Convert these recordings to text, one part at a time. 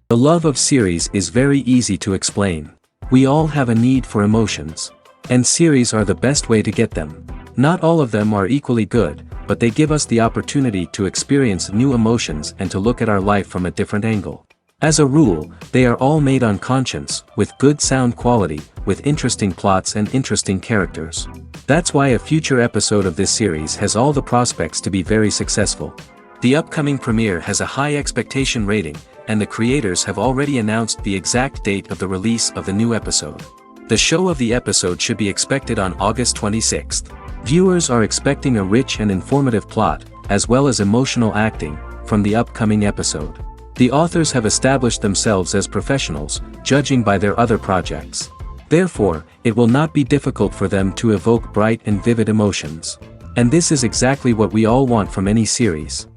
The love of series is very easy to explain. We all have a need for emotions. And series are the best way to get them. Not all of them are equally good, but they give us the opportunity to experience new emotions and to look at our life from a different angle. As a rule, they are all made on conscience, with good sound quality, with interesting plots and interesting characters. That's why a future episode of this series has all the prospects to be very successful. The upcoming premiere has a high expectation rating, and the creators have already announced the exact date of the release of the new episode. The show of the episode should be expected on August 26th. Viewers are expecting a rich and informative plot, as well as emotional acting, from the upcoming episode. The authors have established themselves as professionals, judging by their other projects. Therefore, it will not be difficult for them to evoke bright and vivid emotions. And this is exactly what we all want from any series.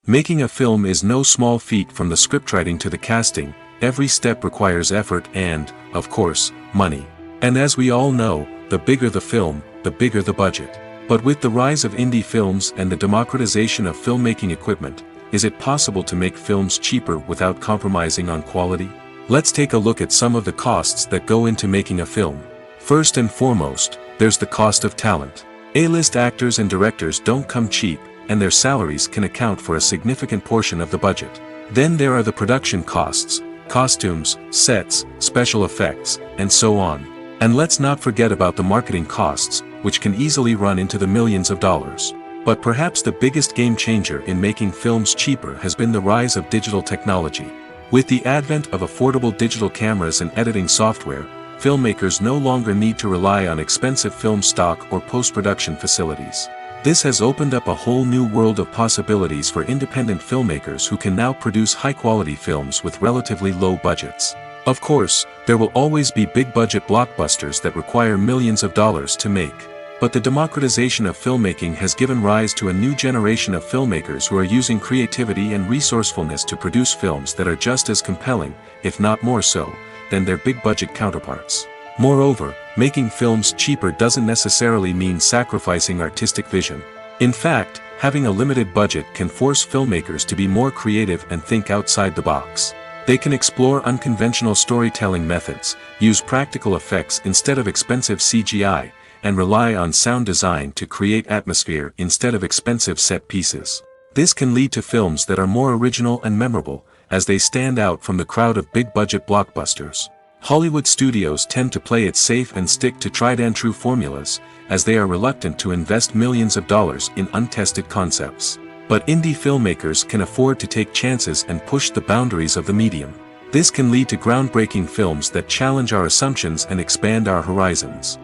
Making a film is no small feat. From the scriptwriting to the casting, every step requires effort and, of course, money. And as we all know, the bigger the film, the bigger the budget. But with the rise of indie films and the democratization of filmmaking equipment, is it possible to make films cheaper without compromising on quality? Let's take a look at some of the costs that go into making a film. First and foremost, there's the cost of talent. A-list actors and directors don't come cheap, and their salaries can account for a significant portion of the budget. Then there are the production costs, costumes, sets, special effects, and so on. And let's not forget about the marketing costs, which can easily run into the millions of dollars. But perhaps the biggest game changer in making films cheaper has been the rise of digital technology. With the advent of affordable digital cameras and editing software, filmmakers no longer need to rely on expensive film stock or post-production facilities. This has opened up a whole new world of possibilities for independent filmmakers who can now produce high-quality films with relatively low budgets. Of course, there will always be big-budget blockbusters that require millions of dollars to make. But the democratization of filmmaking has given rise to a new generation of filmmakers who are using creativity and resourcefulness to produce films that are just as compelling, if not more so, than their big-budget counterparts. Moreover, making films cheaper doesn't necessarily mean sacrificing artistic vision. In fact, having a limited budget can force filmmakers to be more creative and think outside the box. They can explore unconventional storytelling methods, use practical effects instead of expensive CGI, and rely on sound design to create atmosphere instead of expensive set pieces. This can lead to films that are more original and memorable, as they stand out from the crowd of big-budget blockbusters. Hollywood studios tend to play it safe and stick to tried-and-true formulas, as they are reluctant to invest millions of dollars in untested concepts. But indie filmmakers can afford to take chances and push the boundaries of the medium. This can lead to groundbreaking films that challenge our assumptions and expand our horizons.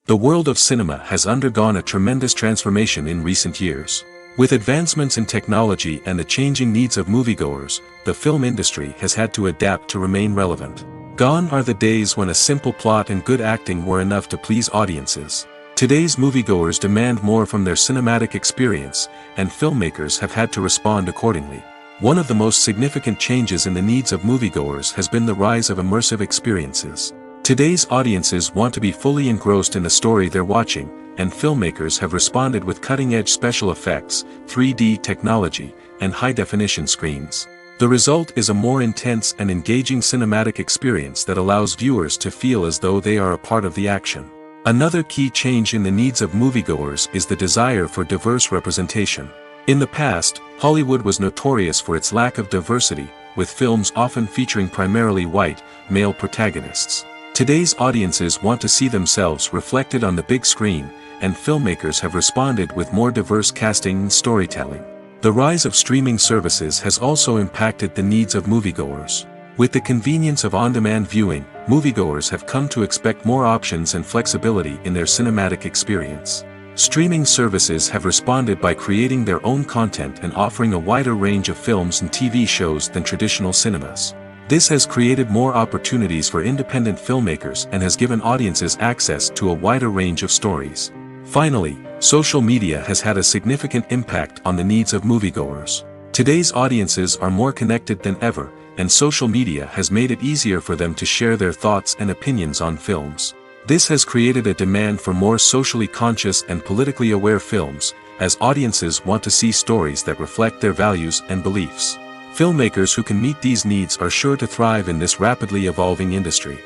The world of cinema has undergone a tremendous transformation in recent years. With advancements in technology and the changing needs of moviegoers, the film industry has had to adapt to remain relevant. Gone are the days when a simple plot and good acting were enough to please audiences. Today's moviegoers demand more from their cinematic experience, and filmmakers have had to respond accordingly. One of the most significant changes in the needs of moviegoers has been the rise of immersive experiences. Today's audiences want to be fully engrossed in the story they're watching, and filmmakers have responded with cutting-edge special effects, 3D technology, and high-definition screens. The result is a more intense and engaging cinematic experience that allows viewers to feel as though they are a part of the action. Another key change in the needs of moviegoers is the desire for diverse representation. In the past, Hollywood was notorious for its lack of diversity, with films often featuring primarily white, male protagonists. Today's audiences want to see themselves reflected on the big screen, and filmmakers have responded with more diverse casting and storytelling. The rise of streaming services has also impacted the needs of moviegoers. With the convenience of on-demand viewing, moviegoers have come to expect more options and flexibility in their cinematic experience. Streaming services have responded by creating their own content and offering a wider range of films and TV shows than traditional cinemas. This has created more opportunities for independent filmmakers and has given audiences access to a wider range of stories. Finally, social media has had a significant impact on the needs of moviegoers. Today's audiences are more connected than ever, and social media has made it easier for them to share their thoughts and opinions on films. This has created a demand for more socially conscious and politically aware films, as audiences want to see stories that reflect their values and beliefs. Filmmakers who can meet these needs are sure to thrive in this rapidly evolving industry.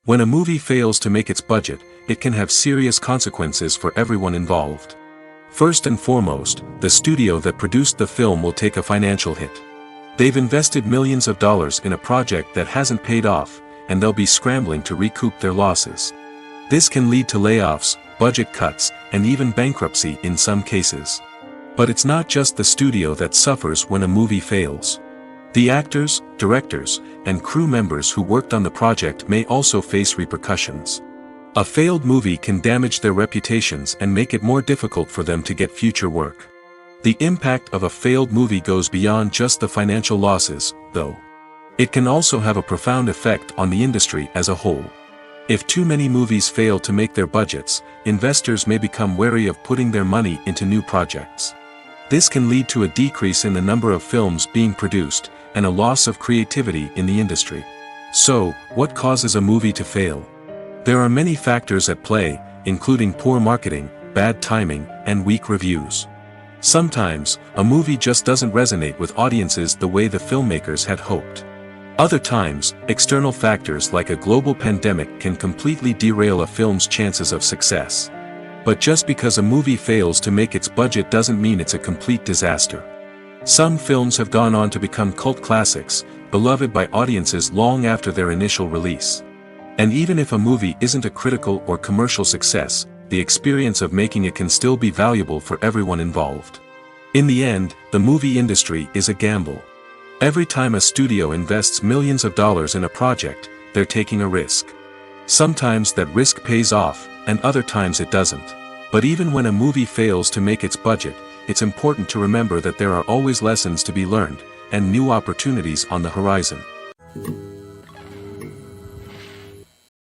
When a movie fails to make its budget, it can have serious consequences for everyone involved. First and foremost, the studio that produced the film will take a financial hit. They've invested millions of dollars in a project that hasn't paid off, and they'll be scrambling to recoup their losses. This can lead to layoffs, budget cuts, and even bankruptcy in some cases. But it's not just the studio that suffers when a movie fails. The actors, directors, and crew members who worked on the project may also face repercussions. A failed movie can damage their reputations and make it more difficult for them to get future work. The impact of a failed movie goes beyond just the financial losses, though. It can also have a profound effect on the industry as a whole. If too many movies fail to make their budgets, investors may become wary of putting their money into new projects. This can lead to a decrease in the number of films being produced, and a loss of creativity in the industry. So, what causes a movie to fail? There are many factors at play, including poor marketing, bad timing, and weak reviews. Sometimes, a movie just doesn't resonate with audiences the way the filmmakers had hoped. Other times, external factors like a global pandemic can completely derail a film's chances of success. But just because a movie fails to make its budget doesn't mean it's a complete disaster. Some films have gone on to become cult classics, beloved by audiences long after their initial release. And even if a movie isn't a critical or commercial success, the experience of making it can still be valuable for everyone involved. In the end, the movie industry is a gamble. Every time a studio invests millions of dollars in a project, they're taking a risk. Sometimes that risk pays off, and other times it doesn't. But even when a movie fails to make its budget, it's important to remember that there are always lessons to be learned, and new opportunities on the horizon.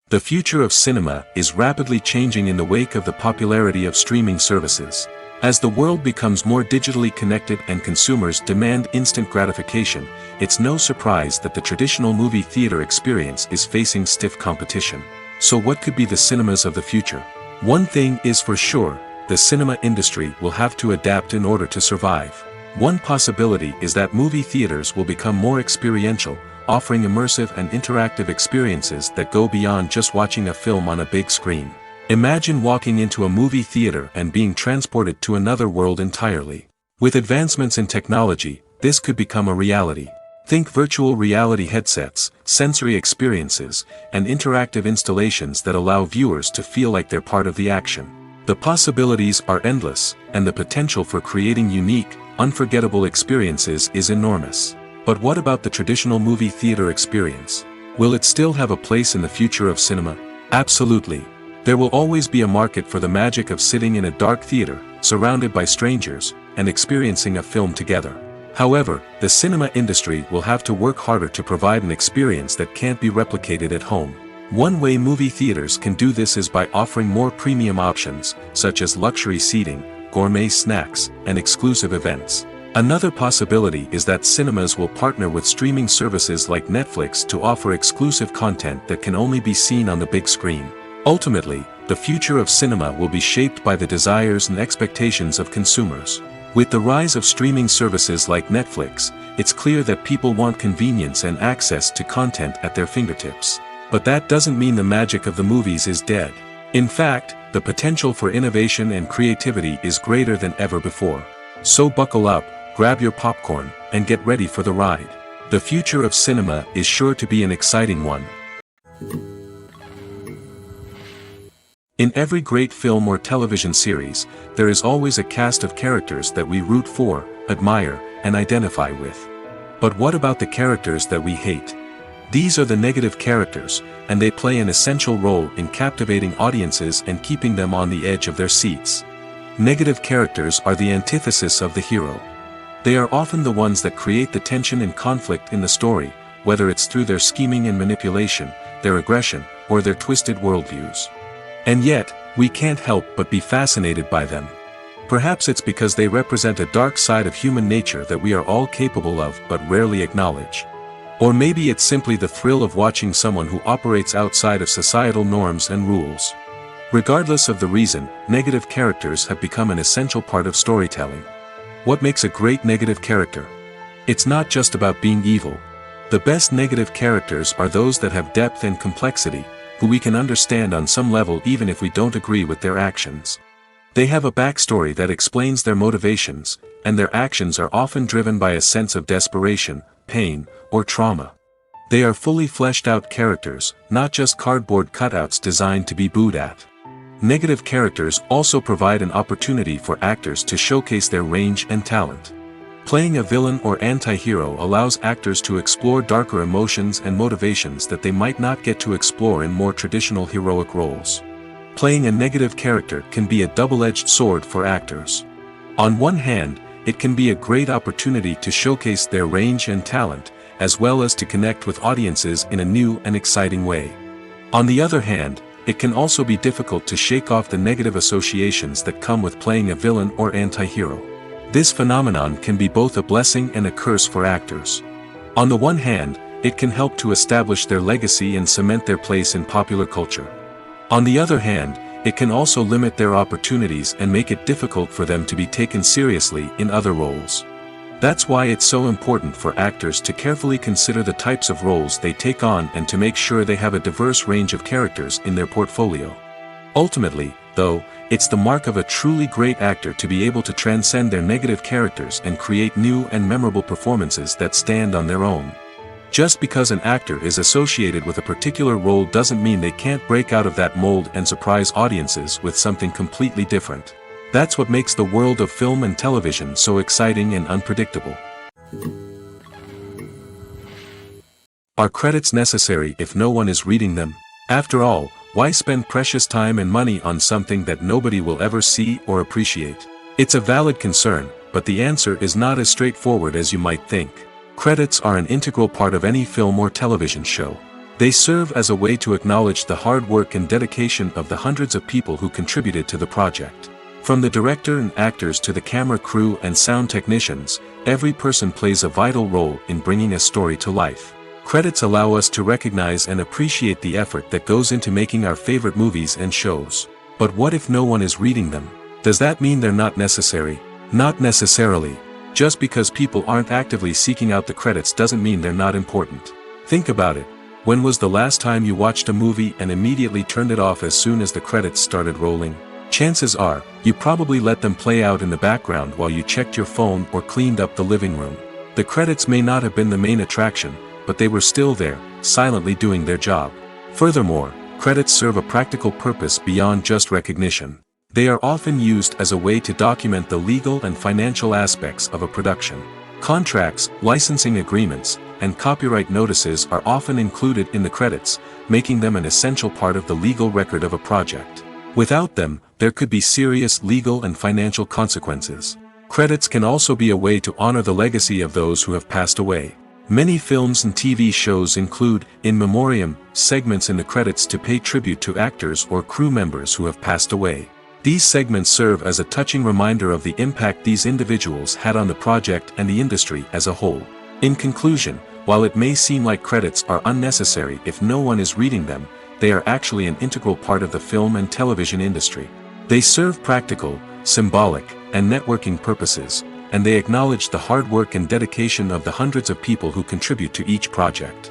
The future of cinema is rapidly changing in the wake of the popularity of streaming services. As the world becomes more digitally connected and consumers demand instant gratification, it's no surprise that the traditional movie theater experience is facing stiff competition. So what could be the cinemas of the future? One thing is for sure, the cinema industry will have to adapt in order to survive. One possibility is that movie theaters will become more experiential, offering immersive and interactive experiences that go beyond just watching a film on a big screen. Imagine walking into a movie theater and being transported to another world entirely. With advancements in technology, this could become a reality. Think virtual reality headsets, sensory experiences, and interactive installations that allow viewers to feel like they're part of the action. The possibilities are endless, and the potential for creating unique, unforgettable experiences is enormous. But what about the traditional movie theater experience? Will it still have a place in the future of cinema? Absolutely. There will always be a market for the magic of sitting in a dark theater, surrounded by strangers, and experiencing a film together. However, the cinema industry will have to work harder to provide an experience that can't be replicated at home. One way movie theaters can do this is by offering more premium options, such as luxury seating, gourmet snacks, and exclusive events. Another possibility is that cinemas will partner with streaming services like Netflix to offer exclusive content that can only be seen on the big screen. Ultimately, the future of cinema will be shaped by the desires and expectations of consumers. With the rise of streaming services like Netflix, it's clear that people want convenience and access to content at their fingertips. But that doesn't mean the magic of the movies is dead. In fact, the potential for innovation and creativity is greater than ever before. So buckle up, grab your popcorn, and get ready for the ride. The future of cinema is sure to be an exciting one. In every great film or television series, there is always a cast of characters that we root for, admire, and identify with. But what about the characters that we hate? These are the negative characters, and they play an essential role in captivating audiences and keeping them on the edge of their seats. Negative characters are the antithesis of the hero. They are often the ones that create the tension and conflict in the story, whether it's through their scheming and manipulation, their aggression, or their twisted worldviews. And yet, we can't help but be fascinated by them. Perhaps it's because they represent a dark side of human nature that we are all capable of but rarely acknowledge. Or maybe it's simply the thrill of watching someone who operates outside of societal norms and rules. Regardless of the reason, negative characters have become an essential part of storytelling. What makes a great negative character? It's not just about being evil. The best negative characters are those that have depth and complexity, who we can understand on some level even if we don't agree with their actions. They have a backstory that explains their motivations, and their actions are often driven by a sense of desperation, pain, or trauma. They are fully fleshed out characters, not just cardboard cutouts designed to be booed at. Negative characters also provide an opportunity for actors to showcase their range and talent. Playing a villain or anti-hero allows actors to explore darker emotions and motivations that they might not get to explore in more traditional heroic roles. Playing a negative character can be a double-edged sword for actors. On one hand, it can be a great opportunity to showcase their range and talent, as well as to connect with audiences in a new and exciting way. On the other hand, it can also be difficult to shake off the negative associations that come with playing a villain or anti-hero. This phenomenon can be both a blessing and a curse for actors. On the one hand, it can help to establish their legacy and cement their place in popular culture. On the other hand, it can also limit their opportunities and make it difficult for them to be taken seriously in other roles. That's why it's so important for actors to carefully consider the types of roles they take on and to make sure they have a diverse range of characters in their portfolio. Ultimately, though, it's the mark of a truly great actor to be able to transcend their negative characters and create new and memorable performances that stand on their own. Just because an actor is associated with a particular role doesn't mean they can't break out of that mold and surprise audiences with something completely different. That's what makes the world of film and television so exciting and unpredictable. Are credits necessary if no one is reading them? After all, why spend precious time and money on something that nobody will ever see or appreciate? It's a valid concern, but the answer is not as straightforward as you might think. Credits are an integral part of any film or television show. They serve as a way to acknowledge the hard work and dedication of the hundreds of people who contributed to the project. From the director and actors to the camera crew and sound technicians, every person plays a vital role in bringing a story to life. Credits allow us to recognize and appreciate the effort that goes into making our favorite movies and shows. But what if no one is reading them? Does that mean they're not necessary? Not necessarily. Just because people aren't actively seeking out the credits doesn't mean they're not important. Think about it. When was the last time you watched a movie and immediately turned it off as soon as the credits started rolling? Chances are, you probably let them play out in the background while you checked your phone or cleaned up the living room. The credits may not have been the main attraction, but they were still there, silently doing their job. Furthermore, credits serve a practical purpose beyond just recognition. They are often used as a way to document the legal and financial aspects of a production. Contracts, licensing agreements, and copyright notices are often included in the credits, making them an essential part of the legal record of a project. Without them, there could be serious legal and financial consequences. Credits can also be a way to honor the legacy of those who have passed away. Many films and TV shows include, in memoriam, segments in the credits to pay tribute to actors or crew members who have passed away. These segments serve as a touching reminder of the impact these individuals had on the project and the industry as a whole. In conclusion, while it may seem like credits are unnecessary if no one is reading them, they are actually an integral part of the film and television industry. They serve practical, symbolic, and networking purposes, and they acknowledge the hard work and dedication of the hundreds of people who contribute to each project.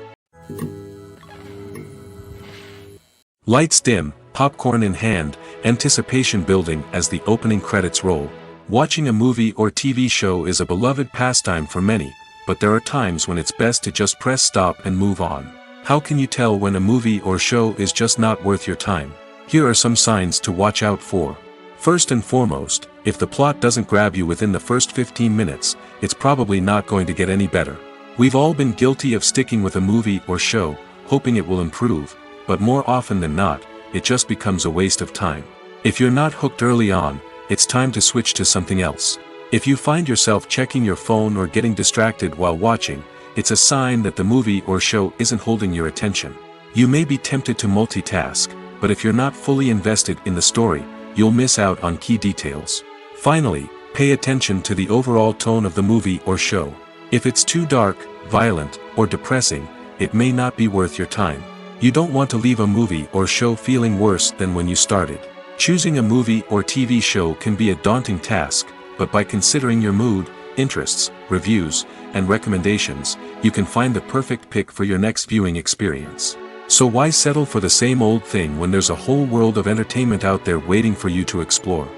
Lights dim, popcorn in hand, anticipation building as the opening credits roll. Watching a movie or TV show is a beloved pastime for many, but there are times when it's best to just press stop and move on. How can you tell when a movie or show is just not worth your time? Here are some signs to watch out for. First and foremost, if the plot doesn't grab you within the first 15 minutes, it's probably not going to get any better. We've all been guilty of sticking with a movie or show, hoping it will improve, but more often than not, it just becomes a waste of time. If you're not hooked early on, it's time to switch to something else. If you find yourself checking your phone or getting distracted while watching, it's a sign that the movie or show isn't holding your attention. You may be tempted to multitask, but if you're not fully invested in the story, you'll miss out on key details. Finally, pay attention to the overall tone of the movie or show. If it's too dark, violent, or depressing, it may not be worth your time. You don't want to leave a movie or show feeling worse than when you started. Choosing a movie or TV show can be a daunting task, but by considering your mood, interests, reviews, and recommendations, you can find the perfect pick for your next viewing experience. So why settle for the same old thing when there's a whole world of entertainment out there waiting for you to explore?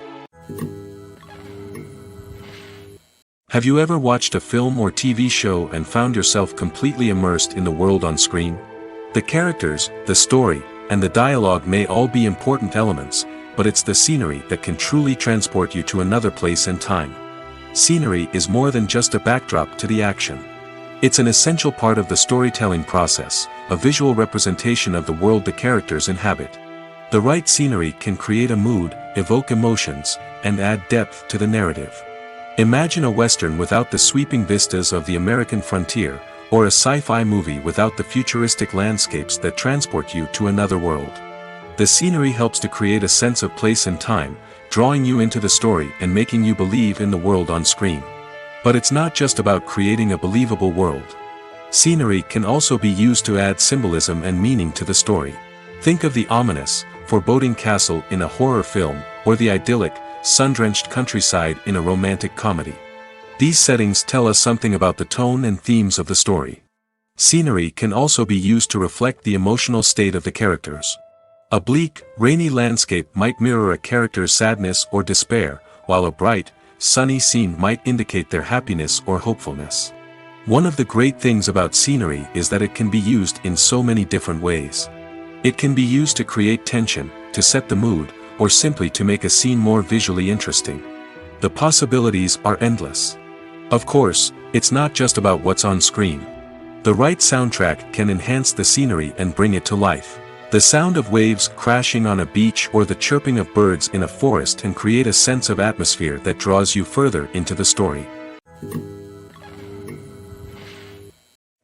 Have you ever watched a film or TV show and found yourself completely immersed in the world on screen? The characters, the story, and the dialogue may all be important elements, but it's the scenery that can truly transport you to another place and time. Scenery is more than just a backdrop to the action. It's an essential part of the storytelling process, a visual representation of the world the characters inhabit. The right scenery can create a mood, evoke emotions, and add depth to the narrative. Imagine a Western without the sweeping vistas of the American frontier, or a sci-fi movie without the futuristic landscapes that transport you to another world. The scenery helps to create a sense of place and time, drawing you into the story and making you believe in the world on screen. But it's not just about creating a believable world. Scenery can also be used to add symbolism and meaning to the story. Think of the ominous, foreboding castle in a horror film, or the idyllic, sun-drenched countryside in a romantic comedy. These settings tell us something about the tone and themes of the story. Scenery can also be used to reflect the emotional state of the characters. A bleak, rainy landscape might mirror a character's sadness or despair, while a bright, sunny scene might indicate their happiness or hopefulness. One of the great things about scenery is that it can be used in so many different ways. It can be used to create tension, to set the mood, or simply to make a scene more visually interesting. The possibilities are endless. Of course, it's not just about what's on screen. The right soundtrack can enhance the scenery and bring it to life. The sound of waves crashing on a beach or the chirping of birds in a forest can create a sense of atmosphere that draws you further into the story.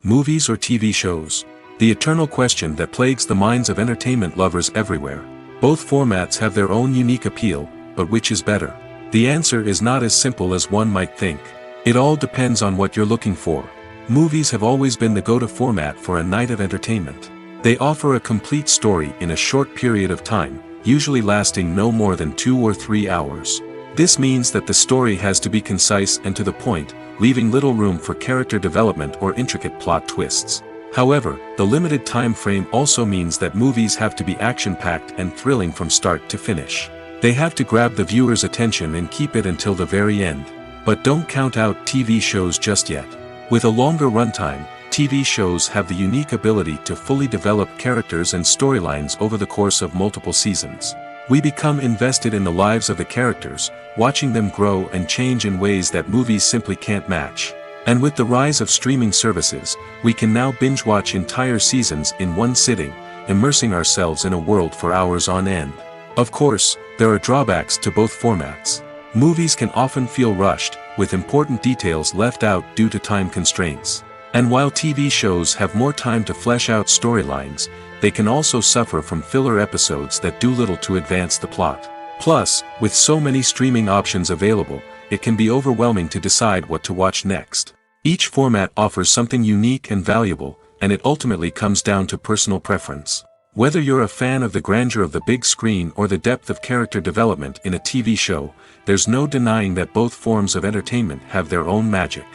Movies or TV shows? The eternal question that plagues the minds of entertainment lovers everywhere. Both formats have their own unique appeal, but which is better? The answer is not as simple as one might think. It all depends on what you're looking for. Movies have always been the go-to format for a night of entertainment. They offer a complete story in a short period of time, usually lasting no more than 2 or 3 hours. This means that the story has to be concise and to the point, leaving little room for character development or intricate plot twists. However, the limited time frame also means that movies have to be action-packed and thrilling from start to finish. They have to grab the viewer's attention and keep it until the very end. But don't count out TV shows just yet. With a longer runtime, TV shows have the unique ability to fully develop characters and storylines over the course of multiple seasons. We become invested in the lives of the characters, watching them grow and change in ways that movies simply can't match. And with the rise of streaming services, we can now binge-watch entire seasons in one sitting, immersing ourselves in a world for hours on end. Of course, there are drawbacks to both formats. Movies can often feel rushed, with important details left out due to time constraints. And while TV shows have more time to flesh out storylines, they can also suffer from filler episodes that do little to advance the plot. Plus, with so many streaming options available, it can be overwhelming to decide what to watch next. Each format offers something unique and valuable, and it ultimately comes down to personal preference. Whether you're a fan of the grandeur of the big screen or the depth of character development in a TV show, there's no denying that both forms of entertainment have their own magic.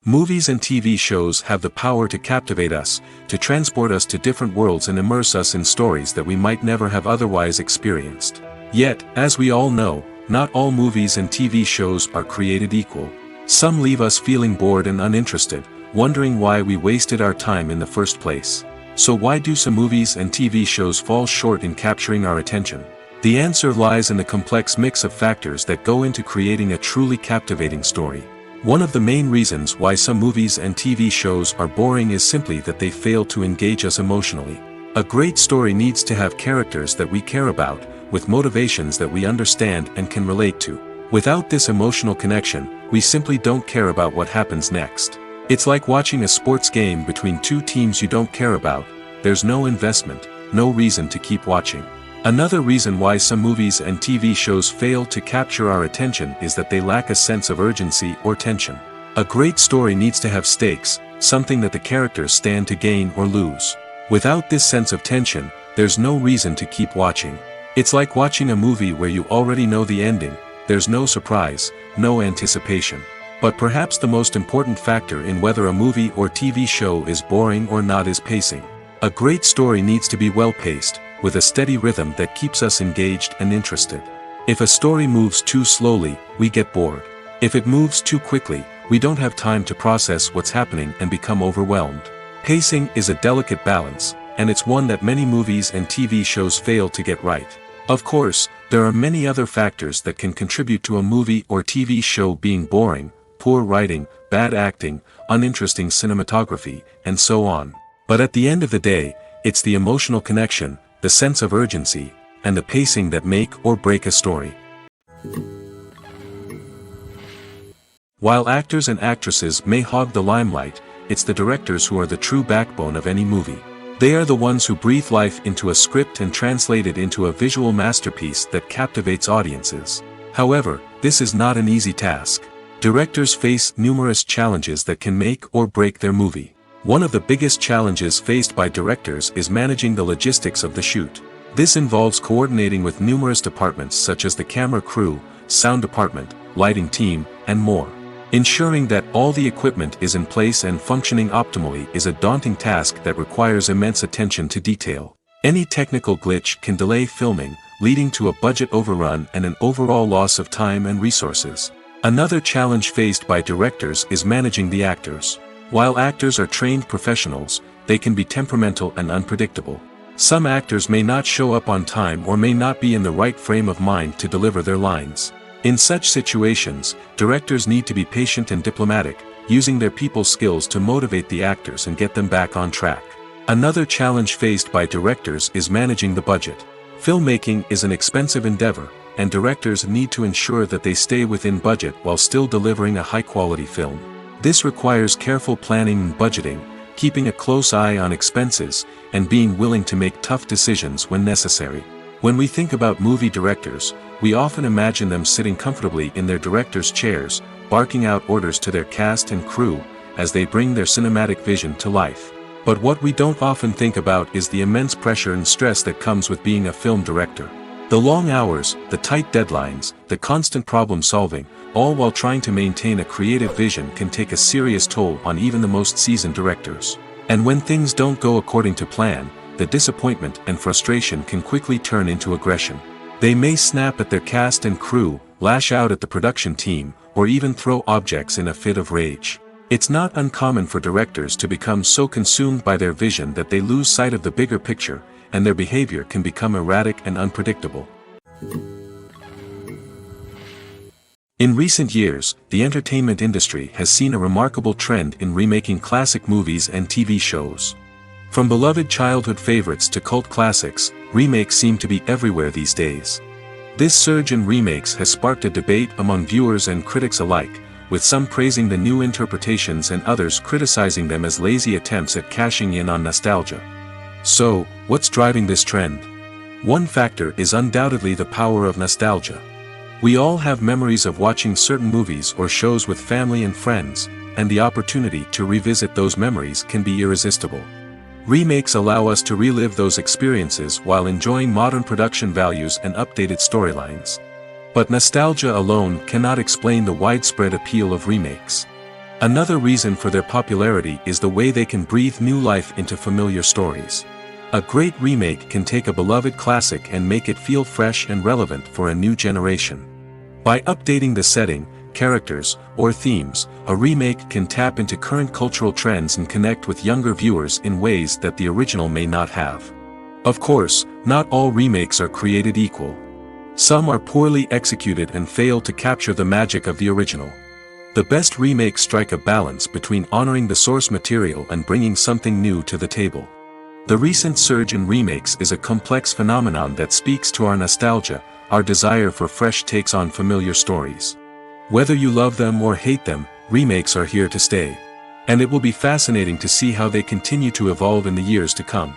Movies and TV shows have the power to captivate us, to transport us to different worlds and immerse us in stories that we might never have otherwise experienced. Yet, as we all know, not all movies and TV shows are created equal. Some leave us feeling bored and uninterested, wondering why we wasted our time in the first place. So why do some movies and TV shows fall short in capturing our attention? The answer lies in the complex mix of factors that go into creating a truly captivating story. One of the main reasons why some movies and TV shows are boring is simply that they fail to engage us emotionally. A great story needs to have characters that we care about, with motivations that we understand and can relate to. Without this emotional connection, we simply don't care about what happens next. It's like watching a sports game between two teams you don't care about. There's no investment, no reason to keep watching. Another reason why some movies and TV shows fail to capture our attention is that they lack a sense of urgency or tension. A great story needs to have stakes, something that the characters stand to gain or lose. Without this sense of tension, there's no reason to keep watching. It's like watching a movie where you already know the ending, there's no surprise, no anticipation. But perhaps the most important factor in whether a movie or TV show is boring or not is pacing. A great story needs to be well-paced, with a steady rhythm that keeps us engaged and interested. If a story moves too slowly, we get bored. If it moves too quickly, we don't have time to process what's happening and become overwhelmed. Pacing is a delicate balance, and it's one that many movies and TV shows fail to get right. Of course, there are many other factors that can contribute to a movie or TV show being boring: poor writing, bad acting, uninteresting cinematography, and so on. But at the end of the day, it's the emotional connection, the sense of urgency, and the pacing that make or break a story. While actors and actresses may hog the limelight, it's the directors who are the true backbone of any movie. They are the ones who breathe life into a script and translate it into a visual masterpiece that captivates audiences. However, this is not an easy task. Directors face numerous challenges that can make or break their movie. One of the biggest challenges faced by directors is managing the logistics of the shoot. This involves coordinating with numerous departments such as the camera crew, sound department, lighting team, and more. Ensuring that all the equipment is in place and functioning optimally is a daunting task that requires immense attention to detail. Any technical glitch can delay filming, leading to a budget overrun and an overall loss of time and resources. Another challenge faced by directors is managing the actors. While actors are trained professionals, they can be temperamental and unpredictable. Some actors may not show up on time or may not be in the right frame of mind to deliver their lines. In such situations, directors need to be patient and diplomatic, using their people skills to motivate the actors and get them back on track. Another challenge faced by directors is managing the budget. Filmmaking is an expensive endeavor, and directors need to ensure that they stay within budget while still delivering a high-quality film. This requires careful planning and budgeting, keeping a close eye on expenses, and being willing to make tough decisions when necessary. When we think about movie directors, we often imagine them sitting comfortably in their director's chairs, barking out orders to their cast and crew, as they bring their cinematic vision to life. But what we don't often think about is the immense pressure and stress that comes with being a film director. The long hours, the tight deadlines, the constant problem solving, all while trying to maintain a creative vision can take a serious toll on even the most seasoned directors. And when things don't go according to plan, the disappointment and frustration can quickly turn into aggression. They may snap at their cast and crew, lash out at the production team, or even throw objects in a fit of rage. It's not uncommon for directors to become so consumed by their vision that they lose sight of the bigger picture, and their behavior can become erratic and unpredictable. In recent years, the entertainment industry has seen a remarkable trend in remaking classic movies and TV shows. From beloved childhood favorites to cult classics, remakes seem to be everywhere these days. This surge in remakes has sparked a debate among viewers and critics alike, with some praising the new interpretations and others criticizing them as lazy attempts at cashing in on nostalgia. So, what's driving this trend? One factor is undoubtedly the power of nostalgia. We all have memories of watching certain movies or shows with family and friends, and the opportunity to revisit those memories can be irresistible. Remakes allow us to relive those experiences while enjoying modern production values and updated storylines. But nostalgia alone cannot explain the widespread appeal of remakes. Another reason for their popularity is the way they can breathe new life into familiar stories. A great remake can take a beloved classic and make it feel fresh and relevant for a new generation. By updating the setting, characters, or themes, a remake can tap into current cultural trends and connect with younger viewers in ways that the original may not have. Of course, not all remakes are created equal. Some are poorly executed and fail to capture the magic of the original. The best remakes strike a balance between honoring the source material and bringing something new to the table. The recent surge in remakes is a complex phenomenon that speaks to our nostalgia, our desire for fresh takes on familiar stories. Whether you love them or hate them, remakes are here to stay. And it will be fascinating to see how they continue to evolve in the years to come.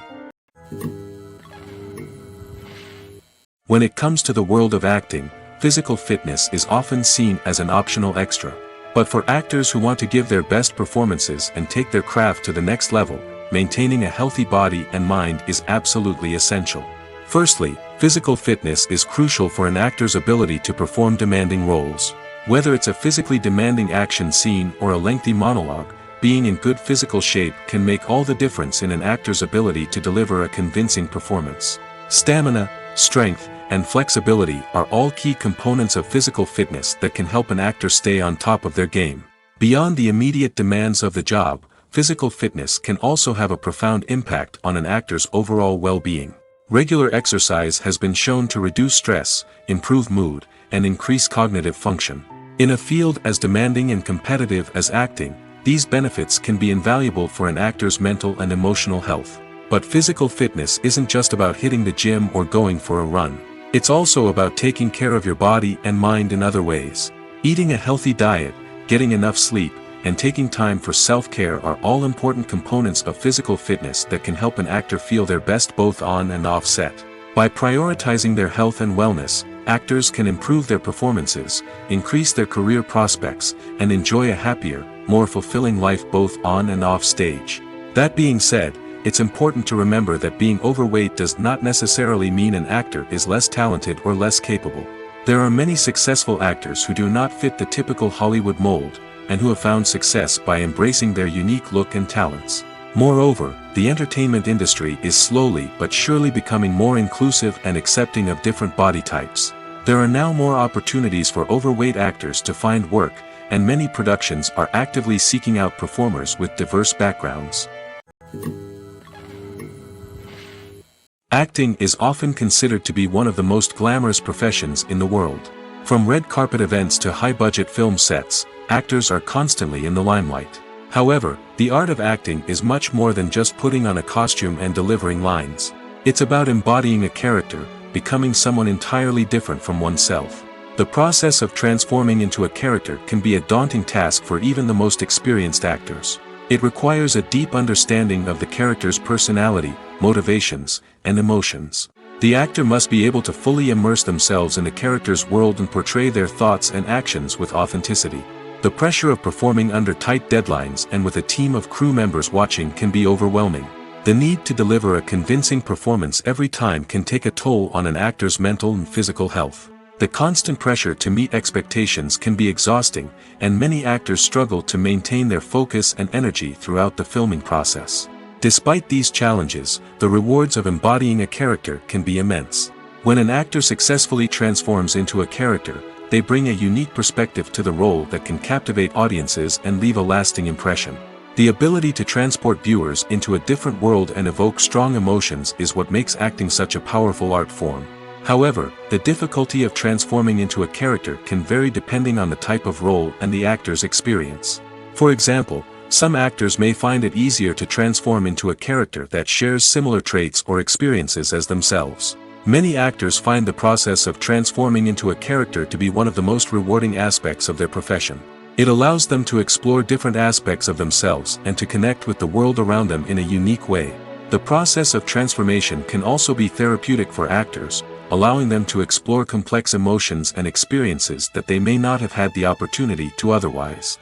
When it comes to the world of acting, physical fitness is often seen as an optional extra. But for actors who want to give their best performances and take their craft to the next level, maintaining a healthy body and mind is absolutely essential. Firstly, physical fitness is crucial for an actor's ability to perform demanding roles. Whether it's a physically demanding action scene or a lengthy monologue, being in good physical shape can make all the difference in an actor's ability to deliver a convincing performance. Stamina, strength, and flexibility are all key components of physical fitness that can help an actor stay on top of their game. Beyond the immediate demands of the job, physical fitness can also have a profound impact on an actor's overall well-being. Regular exercise has been shown to reduce stress, improve mood, and increase cognitive function. In a field as demanding and competitive as acting, these benefits can be invaluable for an actor's mental and emotional health. But physical fitness isn't just about hitting the gym or going for a run. It's also about taking care of your body and mind in other ways. Eating a healthy diet, getting enough sleep, and taking time for self-care are all important components of physical fitness that can help an actor feel their best both on and off set. By prioritizing their health and wellness, actors can improve their performances, increase their career prospects, and enjoy a happier, more fulfilling life both on and off stage. That being said, it's important to remember that being overweight does not necessarily mean an actor is less talented or less capable. There are many successful actors who do not fit the typical Hollywood mold, and who have found success by embracing their unique look and talents. Moreover, the entertainment industry is slowly but surely becoming more inclusive and accepting of different body types. There are now more opportunities for overweight actors to find work, and many productions are actively seeking out performers with diverse backgrounds. Acting is often considered to be one of the most glamorous professions in the world. From red carpet events to high-budget film sets, actors are constantly in the limelight. However, the art of acting is much more than just putting on a costume and delivering lines. It's about embodying a character, becoming someone entirely different from oneself. The process of transforming into a character can be a daunting task for even the most experienced actors. It requires a deep understanding of the character's personality, motivations, and emotions. The actor must be able to fully immerse themselves in the character's world and portray their thoughts and actions with authenticity. The pressure of performing under tight deadlines and with a team of crew members watching can be overwhelming. The need to deliver a convincing performance every time can take a toll on an actor's mental and physical health. The constant pressure to meet expectations can be exhausting, and many actors struggle to maintain their focus and energy throughout the filming process. Despite these challenges, the rewards of embodying a character can be immense. When an actor successfully transforms into a character, they bring a unique perspective to the role that can captivate audiences and leave a lasting impression. The ability to transport viewers into a different world and evoke strong emotions is what makes acting such a powerful art form. However, the difficulty of transforming into a character can vary depending on the type of role and the actor's experience. For example, some actors may find it easier to transform into a character that shares similar traits or experiences as themselves. Many actors find the process of transforming into a character to be one of the most rewarding aspects of their profession. It allows them to explore different aspects of themselves and to connect with the world around them in a unique way. The process of transformation can also be therapeutic for actors, allowing them to explore complex emotions and experiences that they may not have had the opportunity to otherwise.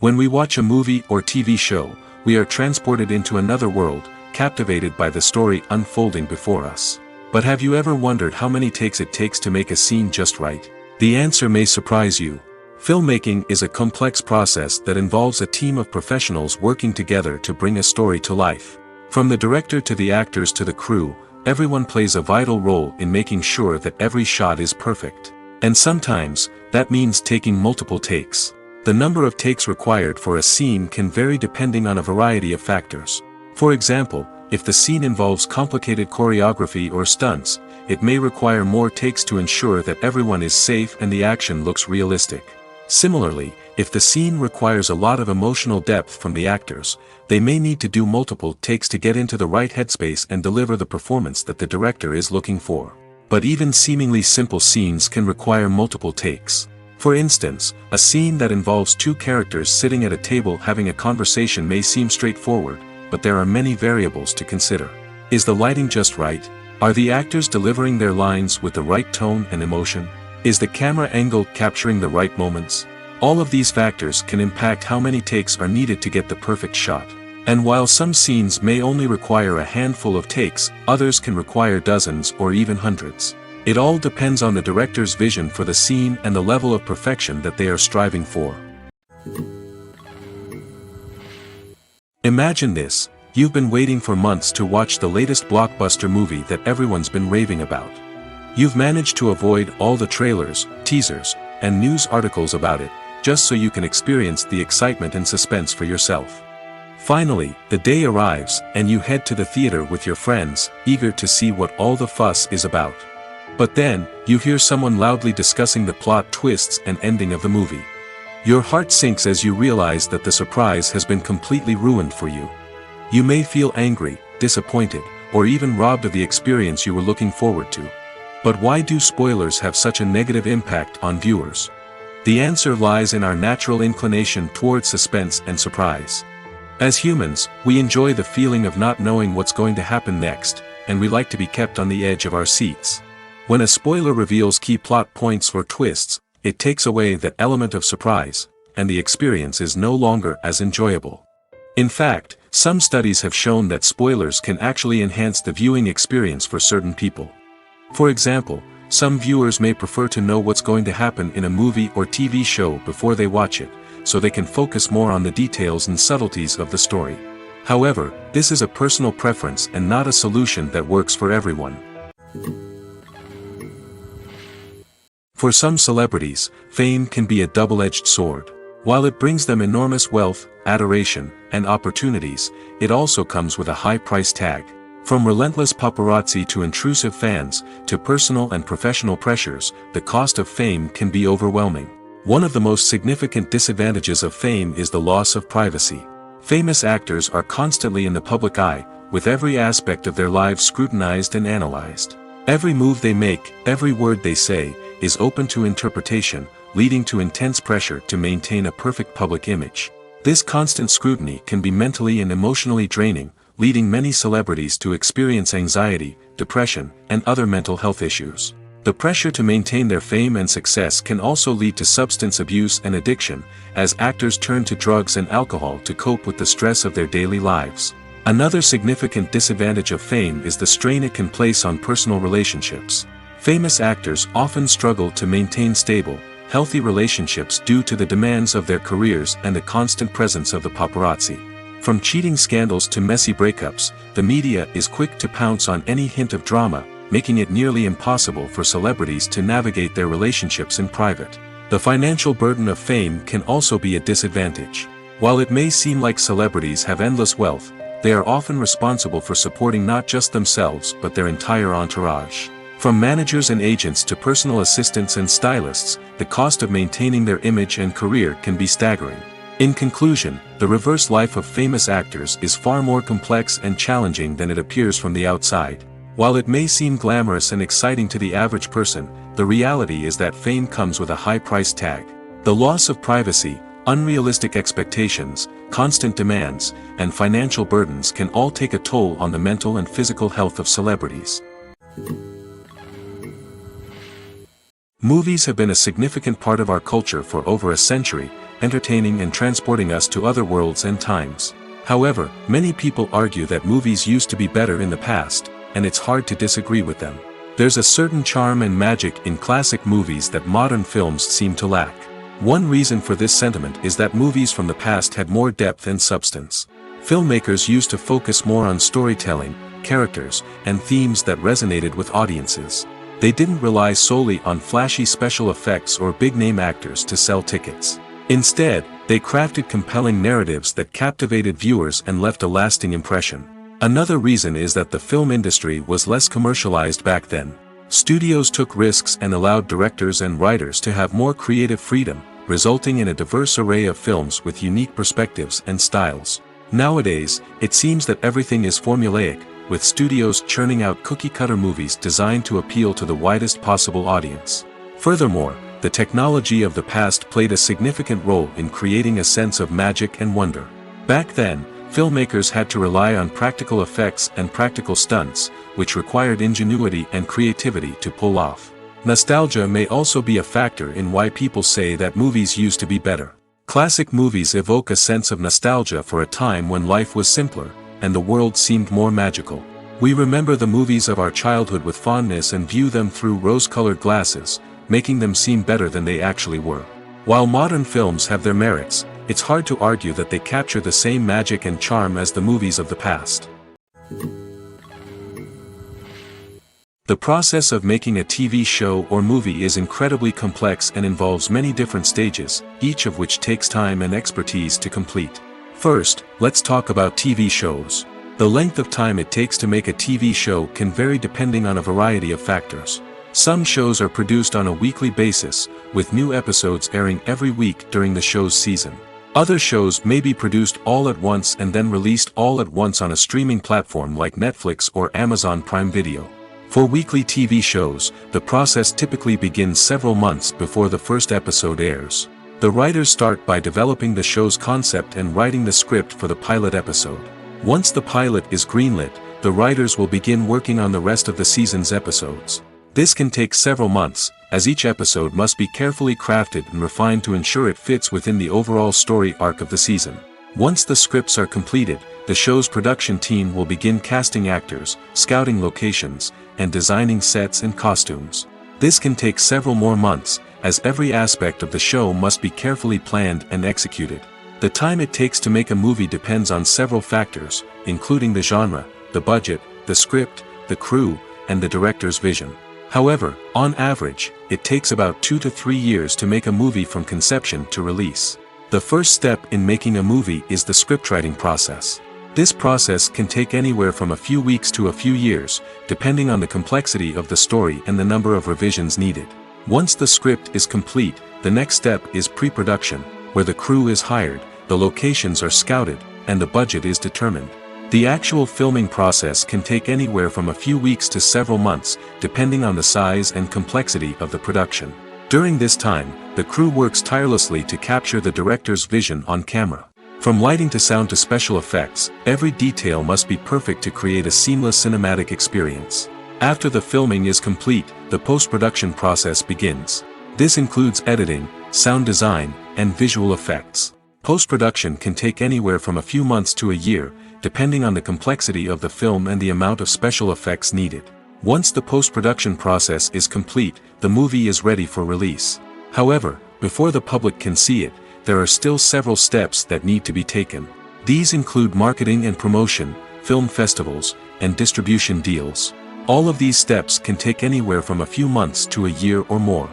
When we watch a movie or TV show, we are transported into another world, captivated by the story unfolding before us. But have you ever wondered how many takes it takes to make a scene just right? The answer may surprise you. Filmmaking is a complex process that involves a team of professionals working together to bring a story to life. From the director to the actors to the crew, everyone plays a vital role in making sure that every shot is perfect. And sometimes, that means taking multiple takes. The number of takes required for a scene can vary depending on a variety of factors. For example, if the scene involves complicated choreography or stunts, it may require more takes to ensure that everyone is safe and the action looks realistic. Similarly, if the scene requires a lot of emotional depth from the actors, they may need to do multiple takes to get into the right headspace and deliver the performance that the director is looking for. But even seemingly simple scenes can require multiple takes. For instance, a scene that involves two characters sitting at a table having a conversation may seem straightforward, but there are many variables to consider. Is the lighting just right? Are the actors delivering their lines with the right tone and emotion? Is the camera angle capturing the right moments? All of these factors can impact how many takes are needed to get the perfect shot. And while some scenes may only require a handful of takes, others can require dozens or even hundreds. It all depends on the director's vision for the scene and the level of perfection that they are striving for. Imagine this: you've been waiting for months to watch the latest blockbuster movie that everyone's been raving about. You've managed to avoid all the trailers, teasers, and news articles about it, just so you can experience the excitement and suspense for yourself. Finally, the day arrives, and you head to the theater with your friends, eager to see what all the fuss is about. But then, you hear someone loudly discussing the plot twists and ending of the movie. Your heart sinks as you realize that the surprise has been completely ruined for you. You may feel angry, disappointed, or even robbed of the experience you were looking forward to. But why do spoilers have such a negative impact on viewers? The answer lies in our natural inclination towards suspense and surprise. As humans, we enjoy the feeling of not knowing what's going to happen next, and we like to be kept on the edge of our seats. When a spoiler reveals key plot points or twists, it takes away that element of surprise, and the experience is no longer as enjoyable. In fact, some studies have shown that spoilers can actually enhance the viewing experience for certain people. For example, some viewers may prefer to know what's going to happen in a movie or TV show before they watch it, so they can focus more on the details and subtleties of the story. However, this is a personal preference and not a solution that works for everyone. For some celebrities, fame can be a double-edged sword. While it brings them enormous wealth, adoration, and opportunities, it also comes with a high price tag. From relentless paparazzi to intrusive fans, to personal and professional pressures, the cost of fame can be overwhelming. One of the most significant disadvantages of fame is the loss of privacy. Famous actors are constantly in the public eye, with every aspect of their lives scrutinized and analyzed. Every move they make, every word they say, is open to interpretation, leading to intense pressure to maintain a perfect public image. This constant scrutiny can be mentally and emotionally draining, leading many celebrities to experience anxiety, depression, and other mental health issues. The pressure to maintain their fame and success can also lead to substance abuse and addiction, as actors turn to drugs and alcohol to cope with the stress of their daily lives. Another significant disadvantage of fame is the strain it can place on personal relationships. Famous actors often struggle to maintain stable, healthy relationships due to the demands of their careers and the constant presence of the paparazzi. From cheating scandals to messy breakups, the media is quick to pounce on any hint of drama, making it nearly impossible for celebrities to navigate their relationships in private. The financial burden of fame can also be a disadvantage. While it may seem like celebrities have endless wealth, they are often responsible for supporting not just themselves but their entire entourage. From managers and agents to personal assistants and stylists, the cost of maintaining their image and career can be staggering. In conclusion, the reverse life of famous actors is far more complex and challenging than it appears from the outside. While it may seem glamorous and exciting to the average person, the reality is that fame comes with a high price tag. The loss of privacy, unrealistic expectations, constant demands, and financial burdens can all take a toll on the mental and physical health of celebrities. Movies have been a significant part of our culture for over a century, entertaining and transporting us to other worlds and times. However, many people argue that movies used to be better in the past, and it's hard to disagree with them. There's a certain charm and magic in classic movies that modern films seem to lack. One reason for this sentiment is that movies from the past had more depth and substance. Filmmakers used to focus more on storytelling, characters, and themes that resonated with audiences. They didn't rely solely on flashy special effects or big-name actors to sell tickets. Instead, they crafted compelling narratives that captivated viewers and left a lasting impression. Another reason is that the film industry was less commercialized back then. Studios took risks and allowed directors and writers to have more creative freedom, resulting in a diverse array of films with unique perspectives and styles. Nowadays, it seems that everything is formulaic, with studios churning out cookie-cutter movies designed to appeal to the widest possible audience. Furthermore, the technology of the past played a significant role in creating a sense of magic and wonder. Back then, filmmakers had to rely on practical effects and practical stunts, which required ingenuity and creativity to pull off. Nostalgia may also be a factor in why people say that movies used to be better. Classic movies evoke a sense of nostalgia for a time when life was simpler, and the world seemed more magical. We remember the movies of our childhood with fondness and view them through rose-colored glasses, making them seem better than they actually were. While modern films have their merits, it's hard to argue that they capture the same magic and charm as the movies of the past. The process of making a TV show or movie is incredibly complex and involves many different stages, each of which takes time and expertise to complete. First, let's talk about TV shows. The length of time it takes to make a TV show can vary depending on a variety of factors. Some shows are produced on a weekly basis, with new episodes airing every week during the show's season. Other shows may be produced all at once and then released all at once on a streaming platform like Netflix or Amazon Prime Video. For weekly TV shows, the process typically begins several months before the first episode airs. The writers start by developing the show's concept and writing the script for the pilot episode. Once the pilot is greenlit, the writers will begin working on the rest of the season's episodes. This can take several months, as each episode must be carefully crafted and refined to ensure it fits within the overall story arc of the season. Once the scripts are completed, the show's production team will begin casting actors, scouting locations, and designing sets and costumes. This can take several more months, as every aspect of the show must be carefully planned and executed. The time it takes to make a movie depends on several factors, including the genre, the budget, the script, the crew, and the director's vision. However, on average, it takes about 2 to 3 years to make a movie from conception to release. The first step in making a movie is the scriptwriting process. This process can take anywhere from a few weeks to a few years, depending on the complexity of the story and the number of revisions needed. Once the script is complete, the next step is pre-production, where the crew is hired, the locations are scouted, and the budget is determined. The actual filming process can take anywhere from a few weeks to several months, depending on the size and complexity of the production. During this time, the crew works tirelessly to capture the director's vision on camera. From lighting to sound to special effects, every detail must be perfect to create a seamless cinematic experience. After the filming is complete, the post-production process begins. This includes editing, sound design, and visual effects. Post-production can take anywhere from a few months to a year, depending on the complexity of the film and the amount of special effects needed. Once the post-production process is complete, the movie is ready for release. However, before the public can see it, there are still several steps that need to be taken. These include marketing and promotion, film festivals, and distribution deals. All of these steps can take anywhere from a few months to a year or more.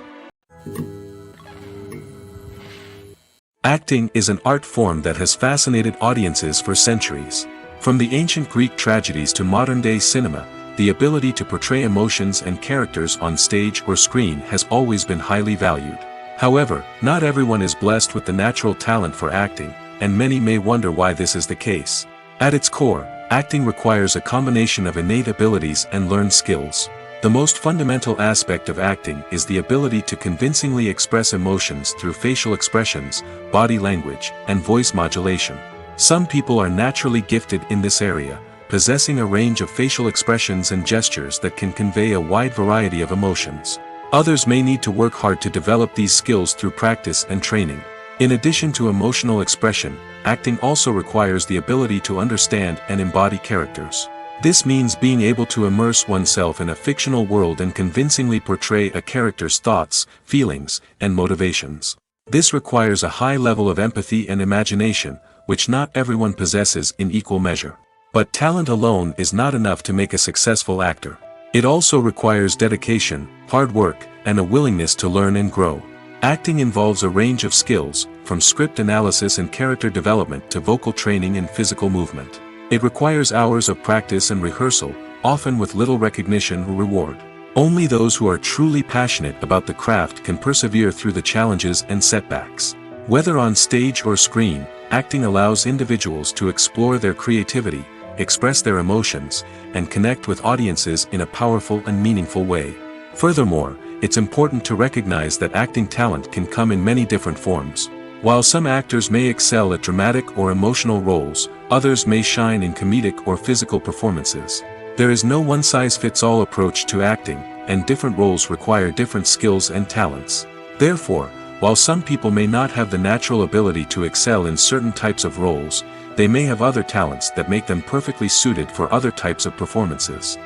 Acting is an art form that has fascinated audiences for centuries. From the ancient Greek tragedies to modern-day cinema, the ability to portray emotions and characters on stage or screen has always been highly valued. However, not everyone is blessed with the natural talent for acting, and many may wonder why this is the case. At its core, acting requires a combination of innate abilities and learned skills. The most fundamental aspect of acting is the ability to convincingly express emotions through facial expressions, body language, and voice modulation. Some people are naturally gifted in this area, possessing a range of facial expressions and gestures that can convey a wide variety of emotions. Others may need to work hard to develop these skills through practice and training. In addition to emotional expression, acting also requires the ability to understand and embody characters. This means being able to immerse oneself in a fictional world and convincingly portray a character's thoughts, feelings, and motivations. This requires a high level of empathy and imagination, which not everyone possesses in equal measure. But talent alone is not enough to make a successful actor. It also requires dedication, hard work, and a willingness to learn and grow. Acting involves a range of skills, from script analysis and character development to vocal training and physical movement. It requires hours of practice and rehearsal, often with little recognition or reward. Only those who are truly passionate about the craft can persevere through the challenges and setbacks. Whether on stage or screen, acting allows individuals to explore their creativity, express their emotions, and connect with audiences in a powerful and meaningful way. Furthermore, it's important to recognize that acting talent can come in many different forms. While some actors may excel at dramatic or emotional roles, others may shine in comedic or physical performances. There is no one-size-fits-all approach to acting, and different roles require different skills and talents. Therefore, while some people may not have the natural ability to excel in certain types of roles, they may have other talents that make them perfectly suited for other types of performances.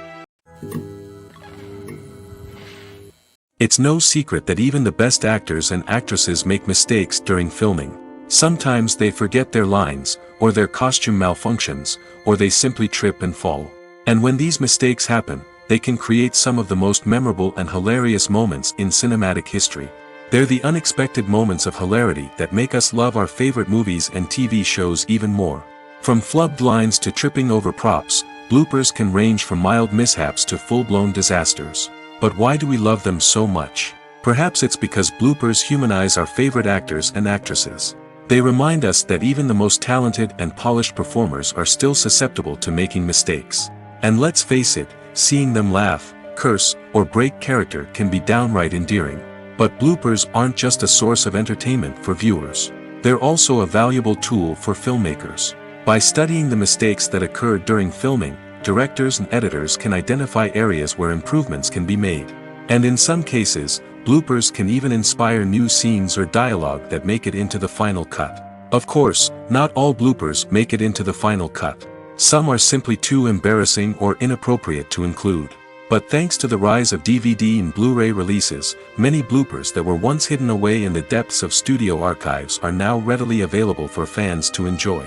It's no secret that even the best actors and actresses make mistakes during filming. Sometimes they forget their lines, or their costume malfunctions, or they simply trip and fall. And when these mistakes happen, they can create some of the most memorable and hilarious moments in cinematic history. They're the unexpected moments of hilarity that make us love our favorite movies and TV shows even more. From flubbed lines to tripping over props, bloopers can range from mild mishaps to full-blown disasters. But why do we love them so much? Perhaps it's because bloopers humanize our favorite actors and actresses. They remind us that even the most talented and polished performers are still susceptible to making mistakes. And let's face it, seeing them laugh, curse, or break character can be downright endearing. But bloopers aren't just a source of entertainment for viewers. They're also a valuable tool for filmmakers. By studying the mistakes that occurred during filming, directors and editors can identify areas where improvements can be made. And in some cases, bloopers can even inspire new scenes or dialogue that make it into the final cut. Of course, not all bloopers make it into the final cut. Some are simply too embarrassing or inappropriate to include. But thanks to the rise of DVD and Blu-ray releases, many bloopers that were once hidden away in the depths of studio archives are now readily available for fans to enjoy.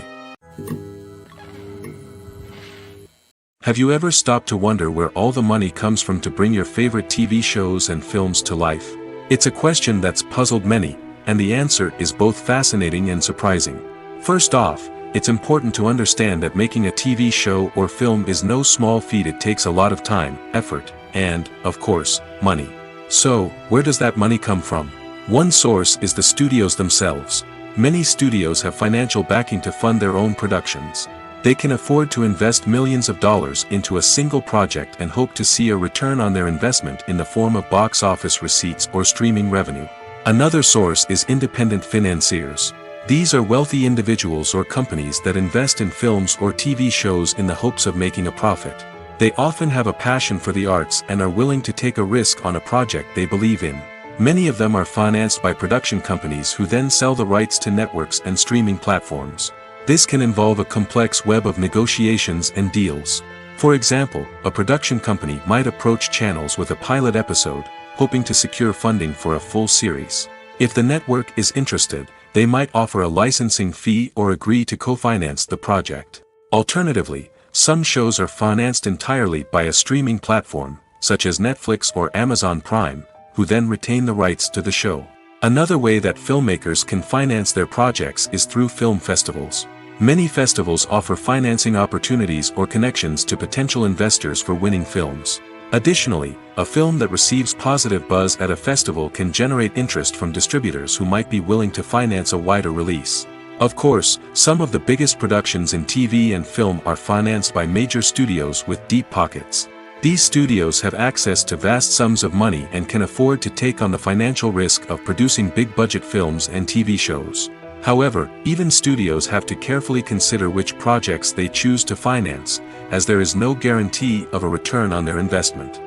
Have you ever stopped to wonder where all the money comes from to bring your favorite TV shows and films to life? It's a question that's puzzled many, and the answer is both fascinating and surprising. First off, it's important to understand that making a TV show or film is no small feat. It takes a lot of time, effort, and, of course, money. So, where does that money come from? One source is the studios themselves. Many studios have financial backing to fund their own productions. They can afford to invest millions of dollars into a single project and hope to see a return on their investment in the form of box office receipts or streaming revenue. Another source is independent financiers. These are wealthy individuals or companies that invest in films or TV shows in the hopes of making a profit. They often have a passion for the arts and are willing to take a risk on a project they believe in. Many of them are financed by production companies who then sell the rights to networks and streaming platforms. This can involve a complex web of negotiations and deals. For example, a production company might approach channels with a pilot episode, hoping to secure funding for a full series. If the network is interested, they might offer a licensing fee or agree to co-finance the project. Alternatively, some shows are financed entirely by a streaming platform, such as Netflix or Amazon Prime, who then retain the rights to the show. Another way that filmmakers can finance their projects is through film festivals. Many festivals offer financing opportunities or connections to potential investors for winning films. Additionally, a film that receives positive buzz at a festival can generate interest from distributors who might be willing to finance a wider release. Of course, some of the biggest productions in TV and film are financed by major studios with deep pockets. These studios have access to vast sums of money and can afford to take on the financial risk of producing big-budget films and TV shows. However, even studios have to carefully consider which projects they choose to finance, as there is no guarantee of a return on their investment.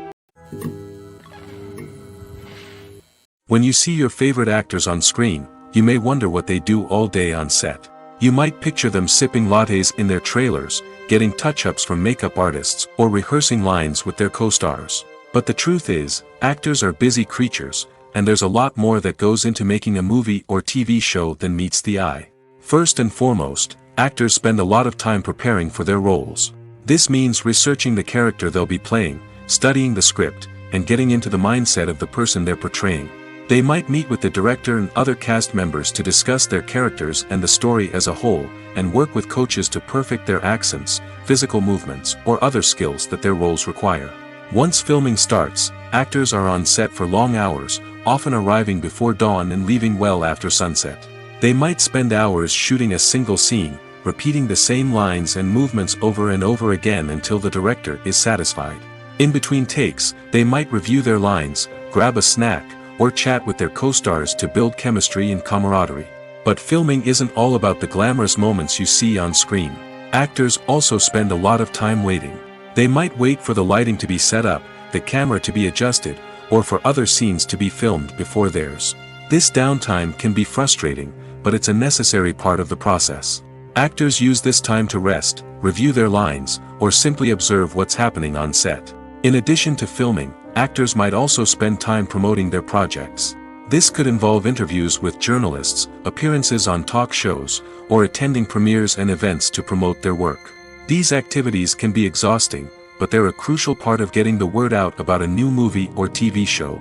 When you see your favorite actors on screen, you may wonder what they do all day on set. You might picture them sipping lattes in their trailers, getting touch-ups from makeup artists, or rehearsing lines with their co-stars. But the truth is, actors are busy creatures, and there's a lot more that goes into making a movie or TV show than meets the eye. First and foremost, actors spend a lot of time preparing for their roles. This means researching the character they'll be playing, studying the script, and getting into the mindset of the person they're portraying. They might meet with the director and other cast members to discuss their characters and the story as a whole, and work with coaches to perfect their accents, physical movements, or other skills that their roles require. Once filming starts, actors are on set for long hours, often arriving before dawn and leaving well after sunset. They might spend hours shooting a single scene, repeating the same lines and movements over and over again until the director is satisfied. In between takes, they might review their lines, grab a snack, or chat with their co-stars to build chemistry and camaraderie. But filming isn't all about the glamorous moments you see on screen. Actors also spend a lot of time waiting. They might wait for the lighting to be set up, the camera to be adjusted, or for other scenes to be filmed before theirs. This downtime can be frustrating, but it's a necessary part of the process. Actors use this time to rest, review their lines, or simply observe what's happening on set. In addition to filming, actors might also spend time promoting their projects. This could involve interviews with journalists, appearances on talk shows, or attending premieres and events to promote their work. These activities can be exhausting, but they're a crucial part of getting the word out about a new movie or TV show.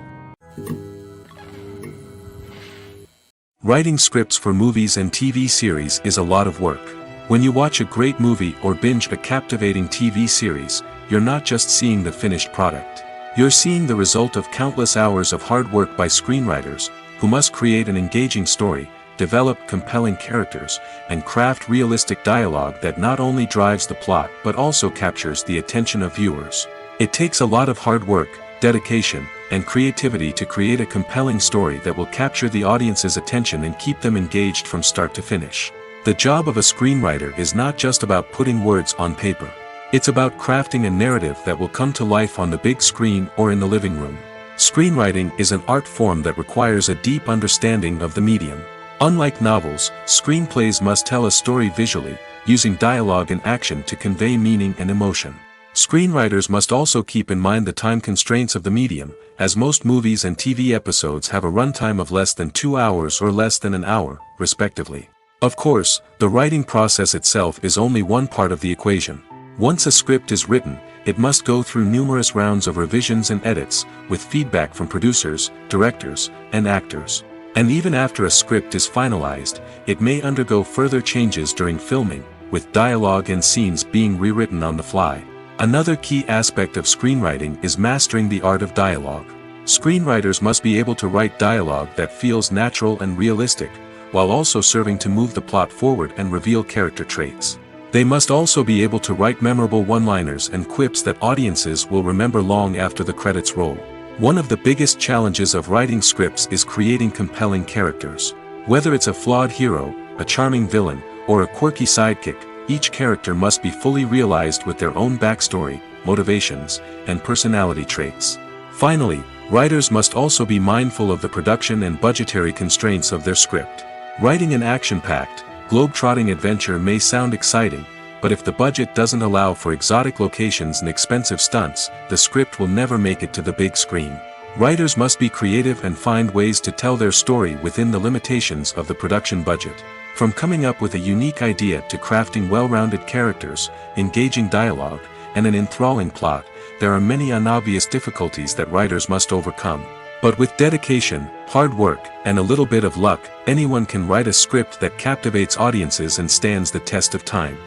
Writing scripts for movies and TV series is a lot of work. When you watch a great movie or binge a captivating TV series, you're not just seeing the finished product. You're seeing the result of countless hours of hard work by screenwriters, who must create an engaging story, develop compelling characters, and craft realistic dialogue that not only drives the plot but also captures the attention of viewers. It takes a lot of hard work, dedication, and creativity to create a compelling story that will capture the audience's attention and keep them engaged from start to finish. The job of a screenwriter is not just about putting words on paper. It's about crafting a narrative that will come to life on the big screen or in the living room. Screenwriting is an art form that requires a deep understanding of the medium. Unlike novels, screenplays must tell a story visually, using dialogue and action to convey meaning and emotion. Screenwriters must also keep in mind the time constraints of the medium, as most movies and TV episodes have a runtime of less than 2 hours or less than an hour, respectively. Of course, the writing process itself is only one part of the equation. Once a script is written, it must go through numerous rounds of revisions and edits, with feedback from producers, directors, and actors. And even after a script is finalized, it may undergo further changes during filming, with dialogue and scenes being rewritten on the fly. Another key aspect of screenwriting is mastering the art of dialogue. Screenwriters must be able to write dialogue that feels natural and realistic, while also serving to move the plot forward and reveal character traits. They must also be able to write memorable one-liners and quips that audiences will remember long after the credits roll. One of the biggest challenges of writing scripts is creating compelling characters. Whether it's a flawed hero, a charming villain, or a quirky sidekick, each character must be fully realized with their own backstory, motivations, and personality traits. Finally, writers must also be mindful of the production and budgetary constraints of their script. Writing an action-packed, globe-trotting adventure may sound exciting, but if the budget doesn't allow for exotic locations and expensive stunts, the script will never make it to the big screen. Writers must be creative and find ways to tell their story within the limitations of the production budget. From coming up with a unique idea to crafting well-rounded characters, engaging dialogue, and an enthralling plot, there are many unobvious difficulties that writers must overcome. But with dedication, hard work, and a little bit of luck, anyone can write a script that captivates audiences and stands the test of time.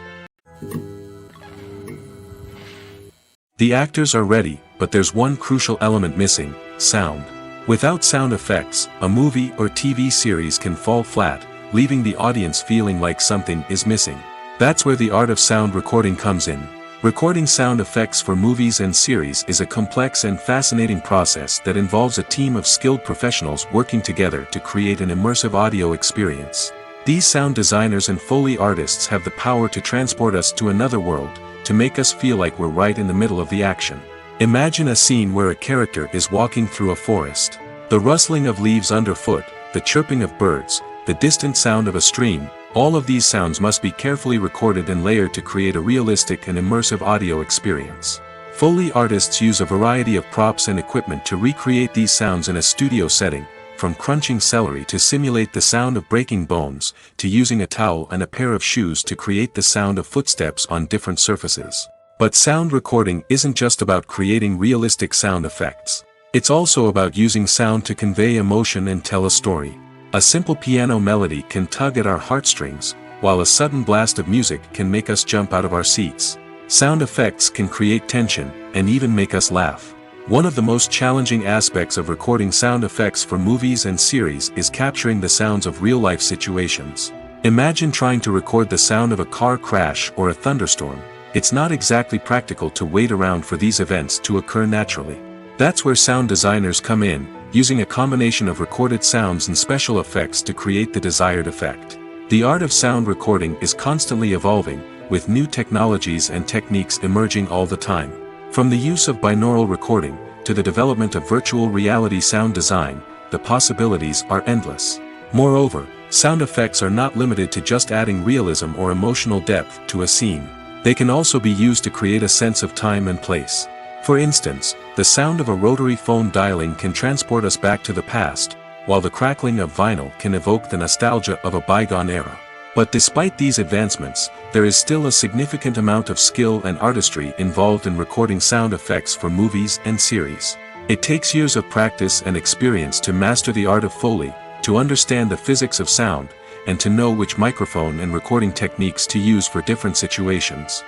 The actors are ready, but there's one crucial element missing: sound. Without sound effects, a movie or TV series can fall flat, leaving the audience feeling like something is missing. That's where the art of sound recording comes in. Recording sound effects for movies and series is a complex and fascinating process that involves a team of skilled professionals working together to create an immersive audio experience. These sound designers and Foley artists have the power to transport us to another world, to make us feel like we're right in the middle of the action. Imagine a scene where a character is walking through a forest. The rustling of leaves underfoot, the chirping of birds, the distant sound of a stream, all of these sounds must be carefully recorded and layered to create a realistic and immersive audio experience. Foley artists use a variety of props and equipment to recreate these sounds in a studio setting, from crunching celery to simulate the sound of breaking bones, to using a towel and a pair of shoes to create the sound of footsteps on different surfaces. But sound recording isn't just about creating realistic sound effects. It's also about using sound to convey emotion and tell a story. A simple piano melody can tug at our heartstrings, while a sudden blast of music can make us jump out of our seats. Sound effects can create tension, and even make us laugh. One of the most challenging aspects of recording sound effects for movies and series is capturing the sounds of real-life situations. Imagine trying to record the sound of a car crash or a thunderstorm. It's not exactly practical to wait around for these events to occur naturally. That's where sound designers come in, using a combination of recorded sounds and special effects to create the desired effect. The art of sound recording is constantly evolving, with new technologies and techniques emerging all the time. From the use of binaural recording, to the development of virtual reality sound design, the possibilities are endless. Moreover, sound effects are not limited to just adding realism or emotional depth to a scene. They can also be used to create a sense of time and place. For instance, the sound of a rotary phone dialing can transport us back to the past, while the crackling of vinyl can evoke the nostalgia of a bygone era. But despite these advancements, there is still a significant amount of skill and artistry involved in recording sound effects for movies and series. It takes years of practice and experience to master the art of Foley, to understand the physics of sound, and to know which microphone and recording techniques to use for different situations.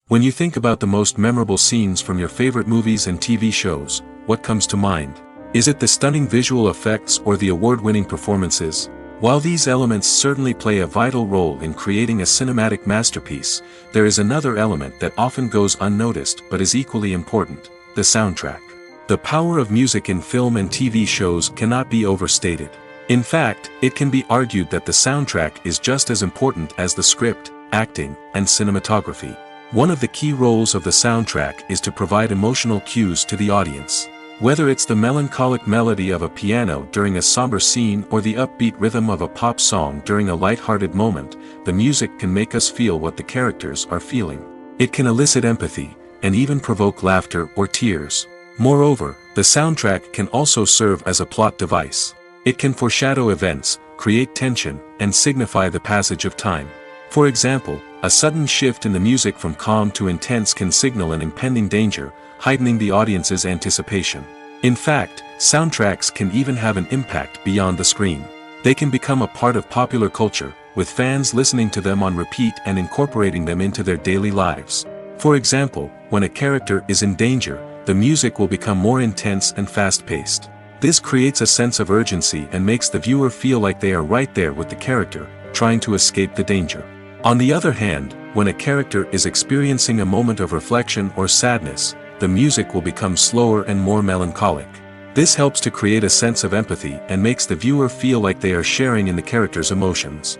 When you think about the most memorable scenes from your favorite movies and TV shows, what comes to mind? Is it the stunning visual effects or the award-winning performances? While these elements certainly play a vital role in creating a cinematic masterpiece, there is another element that often goes unnoticed but is equally important: the soundtrack. The power of music in film and TV shows cannot be overstated. In fact, it can be argued that the soundtrack is just as important as the script, acting, and cinematography. One of the key roles of the soundtrack is to provide emotional cues to the audience. Whether it's the melancholic melody of a piano during a somber scene or the upbeat rhythm of a pop song during a light-hearted moment, the music can make us feel what the characters are feeling. It can elicit empathy, and even provoke laughter or tears. Moreover, the soundtrack can also serve as a plot device. It can foreshadow events, create tension, and signify the passage of time. For example, a sudden shift in the music from calm to intense can signal an impending danger, heightening the audience's anticipation. In fact, soundtracks can even have an impact beyond the screen. They can become a part of popular culture, with fans listening to them on repeat and incorporating them into their daily lives. For example, when a character is in danger, the music will become more intense and fast-paced. This creates a sense of urgency and makes the viewer feel like they are right there with the character, trying to escape the danger. On the other hand, when a character is experiencing a moment of reflection or sadness, the music will become slower and more melancholic. This helps to create a sense of empathy and makes the viewer feel like they are sharing in the character's emotions.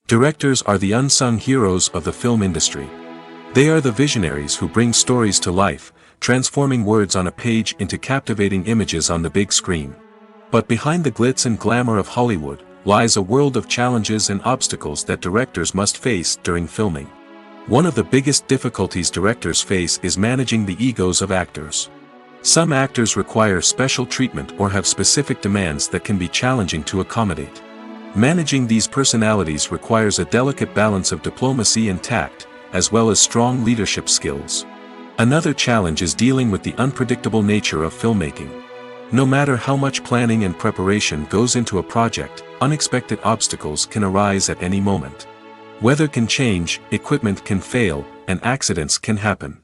Directors are the unsung heroes of the film industry. They are the visionaries who bring stories to life, transforming words on a page into captivating images on the big screen. But behind the glitz and glamour of Hollywood lies a world of challenges and obstacles that directors must face during filming. One of the biggest difficulties directors face is managing the egos of actors. Some actors require special treatment or have specific demands that can be challenging to accommodate. Managing these personalities requires a delicate balance of diplomacy and tact, as well as strong leadership skills. Another challenge is dealing with the unpredictable nature of filmmaking. No matter how much planning and preparation goes into a project, unexpected obstacles can arise at any moment. Weather can change, equipment can fail, and accidents can happen.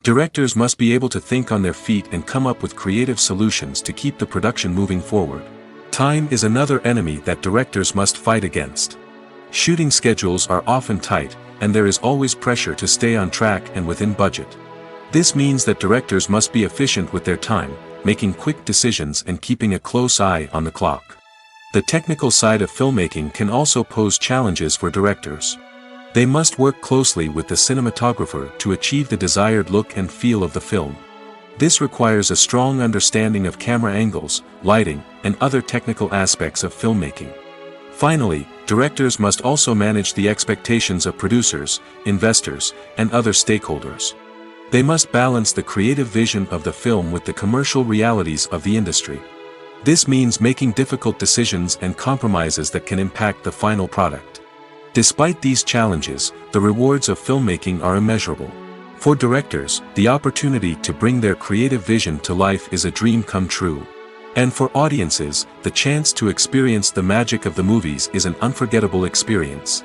Directors must be able to think on their feet and come up with creative solutions to keep the production moving forward. Time is another enemy that directors must fight against. Shooting schedules are often tight, and there is always pressure to stay on track and within budget. This means that directors must be efficient with their time, making quick decisions and keeping a close eye on the clock. The technical side of filmmaking can also pose challenges for directors. They must work closely with the cinematographer to achieve the desired look and feel of the film. This requires a strong understanding of camera angles, lighting, and other technical aspects of filmmaking. Finally, directors must also manage the expectations of producers, investors, and other stakeholders. They must balance the creative vision of the film with the commercial realities of the industry. This means making difficult decisions and compromises that can impact the final product. Despite these challenges, the rewards of filmmaking are immeasurable. For directors, the opportunity to bring their creative vision to life is a dream come true. And for audiences, the chance to experience the magic of the movies is an unforgettable experience.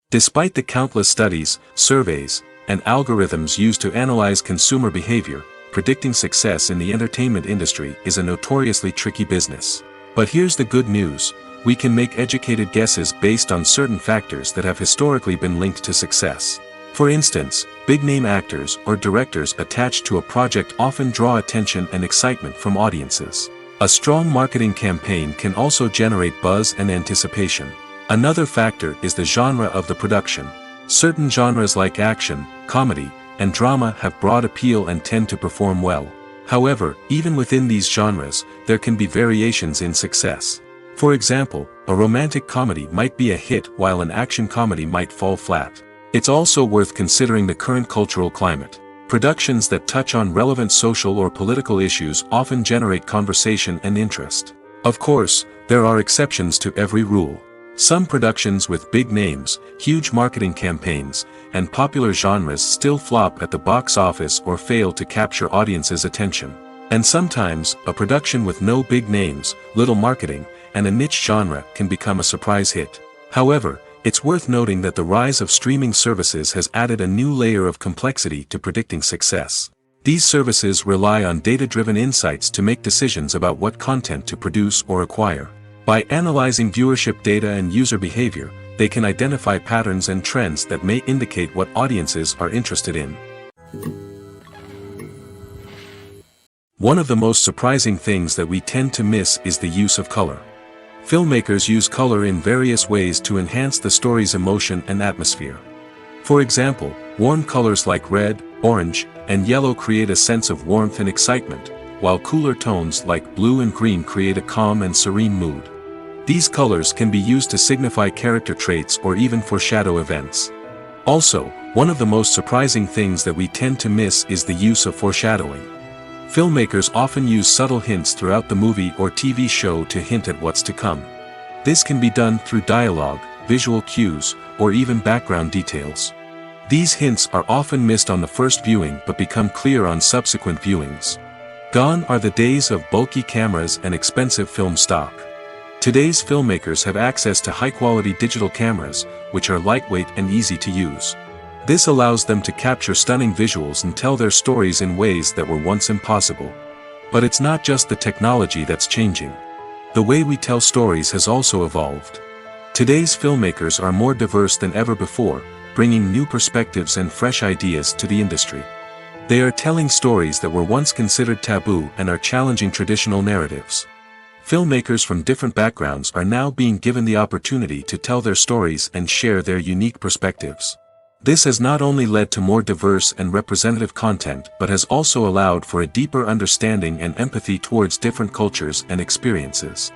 Despite the countless studies, surveys, and algorithms used to analyze consumer behavior, predicting success in the entertainment industry is a notoriously tricky business. But here's the good news: we can make educated guesses based on certain factors that have historically been linked to success. For instance, big-name actors or directors attached to a project often draw attention and excitement from audiences. A strong marketing campaign can also generate buzz and anticipation. Another factor is the genre of the production. Certain genres like action, comedy, and drama have broad appeal and tend to perform well. However, even within these genres, there can be variations in success. For example, a romantic comedy might be a hit while an action comedy might fall flat. It's also worth considering the current cultural climate. Productions that touch on relevant social or political issues often generate conversation and interest. Of course, there are exceptions to every rule. Some productions with big names, huge marketing campaigns, and popular genres still flop at the box office or fail to capture audiences' attention. And sometimes, a production with no big names, little marketing, and a niche genre can become a surprise hit. However, it's worth noting that the rise of streaming services has added a new layer of complexity to predicting success. These services rely on data-driven insights to make decisions about what content to produce or acquire. By analyzing viewership data and user behavior, they can identify patterns and trends that may indicate what audiences are interested in. One of the most surprising things that we tend to miss is the use of color. Filmmakers use color in various ways to enhance the story's emotion and atmosphere. For example, warm colors like red, orange, and yellow create a sense of warmth and excitement, while cooler tones like blue and green create a calm and serene mood. These colors can be used to signify character traits or even foreshadow events. Also, one of the most surprising things that we tend to miss is the use of foreshadowing. Filmmakers often use subtle hints throughout the movie or TV show to hint at what's to come. This can be done through dialogue, visual cues, or even background details. These hints are often missed on the first viewing but become clear on subsequent viewings. Gone are the days of bulky cameras and expensive film stock. Today's filmmakers have access to high-quality digital cameras, which are lightweight and easy to use. This allows them to capture stunning visuals and tell their stories in ways that were once impossible. But it's not just the technology that's changing. The way we tell stories has also evolved. Today's filmmakers are more diverse than ever before, bringing new perspectives and fresh ideas to the industry. They are telling stories that were once considered taboo and are challenging traditional narratives. Filmmakers from different backgrounds are now being given the opportunity to tell their stories and share their unique perspectives. This has not only led to more diverse and representative content but has also allowed for a deeper understanding and empathy towards different cultures and experiences.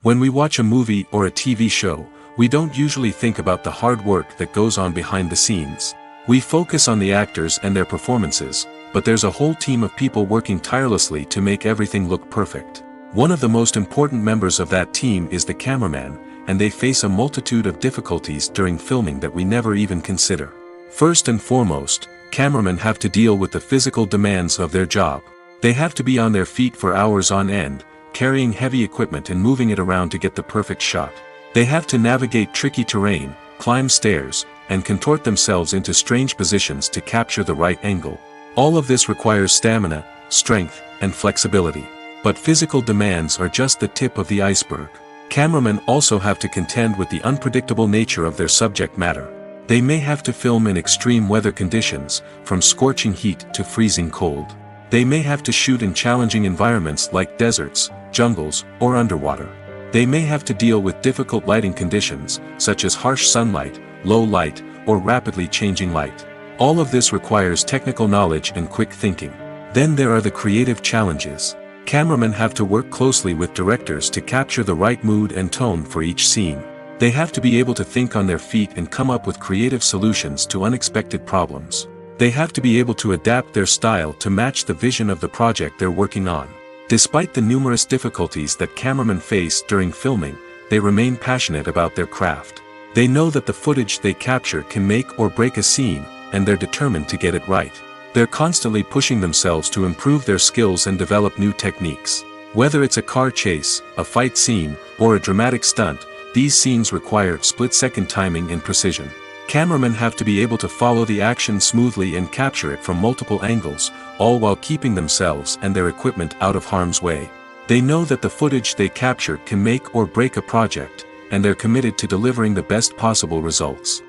When we watch a movie or a TV show, we don't usually think about the hard work that goes on behind the scenes. We focus on the actors and their performances, but there's a whole team of people working tirelessly to make everything look perfect. One of the most important members of that team is the cameraman, and they face a multitude of difficulties during filming that we never even consider. First and foremost, cameramen have to deal with the physical demands of their job. They have to be on their feet for hours on end, carrying heavy equipment and moving it around to get the perfect shot. They have to navigate tricky terrain, climb stairs, and contort themselves into strange positions to capture the right angle. All of this requires stamina, strength, and flexibility. But physical demands are just the tip of the iceberg. Cameramen also have to contend with the unpredictable nature of their subject matter. They may have to film in extreme weather conditions, from scorching heat to freezing cold. They may have to shoot in challenging environments like deserts, jungles, or underwater. They may have to deal with difficult lighting conditions, such as harsh sunlight, low light, or rapidly changing light. All of this requires technical knowledge and quick thinking. Then there are the creative challenges. Cameramen have to work closely with directors to capture the right mood and tone for each scene. They have to be able to think on their feet and come up with creative solutions to unexpected problems. They have to be able to adapt their style to match the vision of the project they're working on. Despite the numerous difficulties that cameramen face during filming, they remain passionate about their craft. They know that the footage they capture can make or break a scene, and they're determined to get it right. They're constantly pushing themselves to improve their skills and develop new techniques. Whether it's a car chase, a fight scene, or a dramatic stunt, these scenes require split-second timing and precision. Cameramen have to be able to follow the action smoothly and capture it from multiple angles, all while keeping themselves and their equipment out of harm's way. They know that the footage they capture can make or break a project, and they're committed to delivering the best possible results.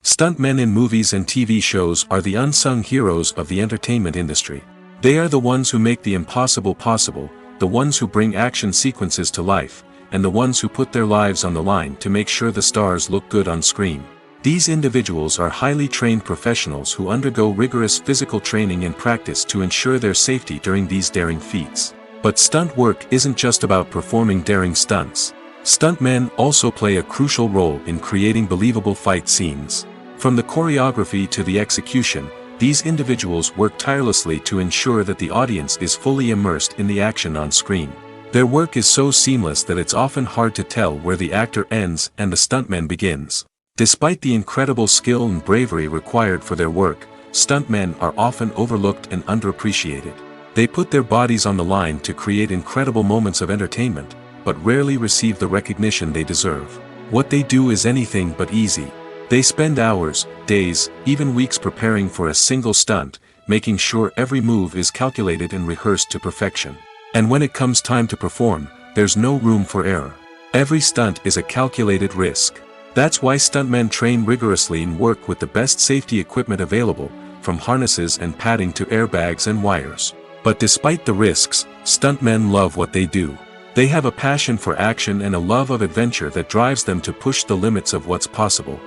Stuntmen in movies and TV shows are the unsung heroes of the entertainment industry. They are the ones who make the impossible possible, the ones who bring action sequences to life, and the ones who put their lives on the line to make sure the stars look good on screen. These individuals are highly trained professionals who undergo rigorous physical training and practice to ensure their safety during these daring feats. But stunt work isn't just about performing daring stunts. Stuntmen also play a crucial role in creating believable fight scenes. From the choreography to the execution, these individuals work tirelessly to ensure that the audience is fully immersed in the action on screen. Their work is so seamless that it's often hard to tell where the actor ends and the stuntman begins. Despite the incredible skill and bravery required for their work, stuntmen are often overlooked and underappreciated. They put their bodies on the line to create incredible moments of entertainment, but rarely receive the recognition they deserve. What they do is anything but easy. They spend hours, days, even weeks preparing for a single stunt, making sure every move is calculated and rehearsed to perfection. And when it comes time to perform, there's no room for error. Every stunt is a calculated risk. That's why stuntmen train rigorously and work with the best safety equipment available, from harnesses and padding to airbags and wires. But despite the risks, stuntmen love what they do. They have a passion for action and a love of adventure that drives them to push the limits of what's possible.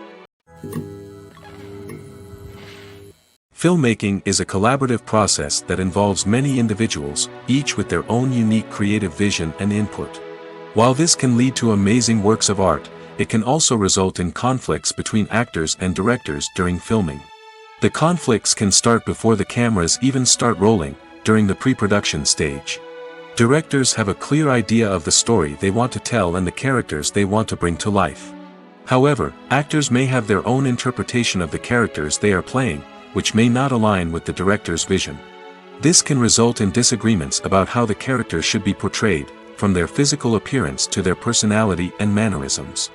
Filmmaking is a collaborative process that involves many individuals, each with their own unique creative vision and input. While this can lead to amazing works of art, it can also result in conflicts between actors and directors during filming. The conflicts can start before the cameras even start rolling, during the pre-production stage. Directors have a clear idea of the story they want to tell and the characters they want to bring to life. However, actors may have their own interpretation of the characters they are playing, which may not align with the director's vision. This can result in disagreements about how the characters should be portrayed, from their physical appearance to their personality and mannerisms.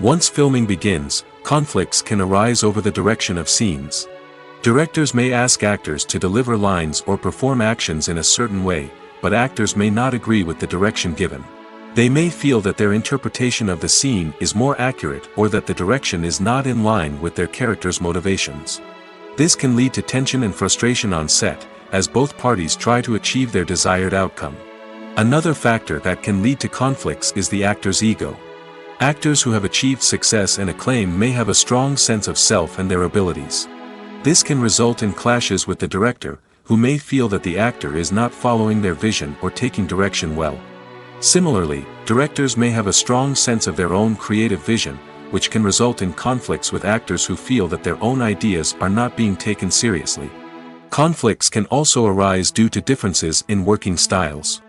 Once filming begins, conflicts can arise over the direction of scenes. Directors may ask actors to deliver lines or perform actions in a certain way, but actors may not agree with the direction given. They may feel that their interpretation of the scene is more accurate or that the direction is not in line with their character's motivations. This can lead to tension and frustration on set, as both parties try to achieve their desired outcome. Another factor that can lead to conflicts is the actor's ego. Actors who have achieved success and acclaim may have a strong sense of self and their abilities. This can result in clashes with the director, who may feel that the actor is not following their vision or taking direction well. Similarly, directors may have a strong sense of their own creative vision, which can result in conflicts with actors who feel that their own ideas are not being taken seriously. Conflicts can also arise due to differences in working styles.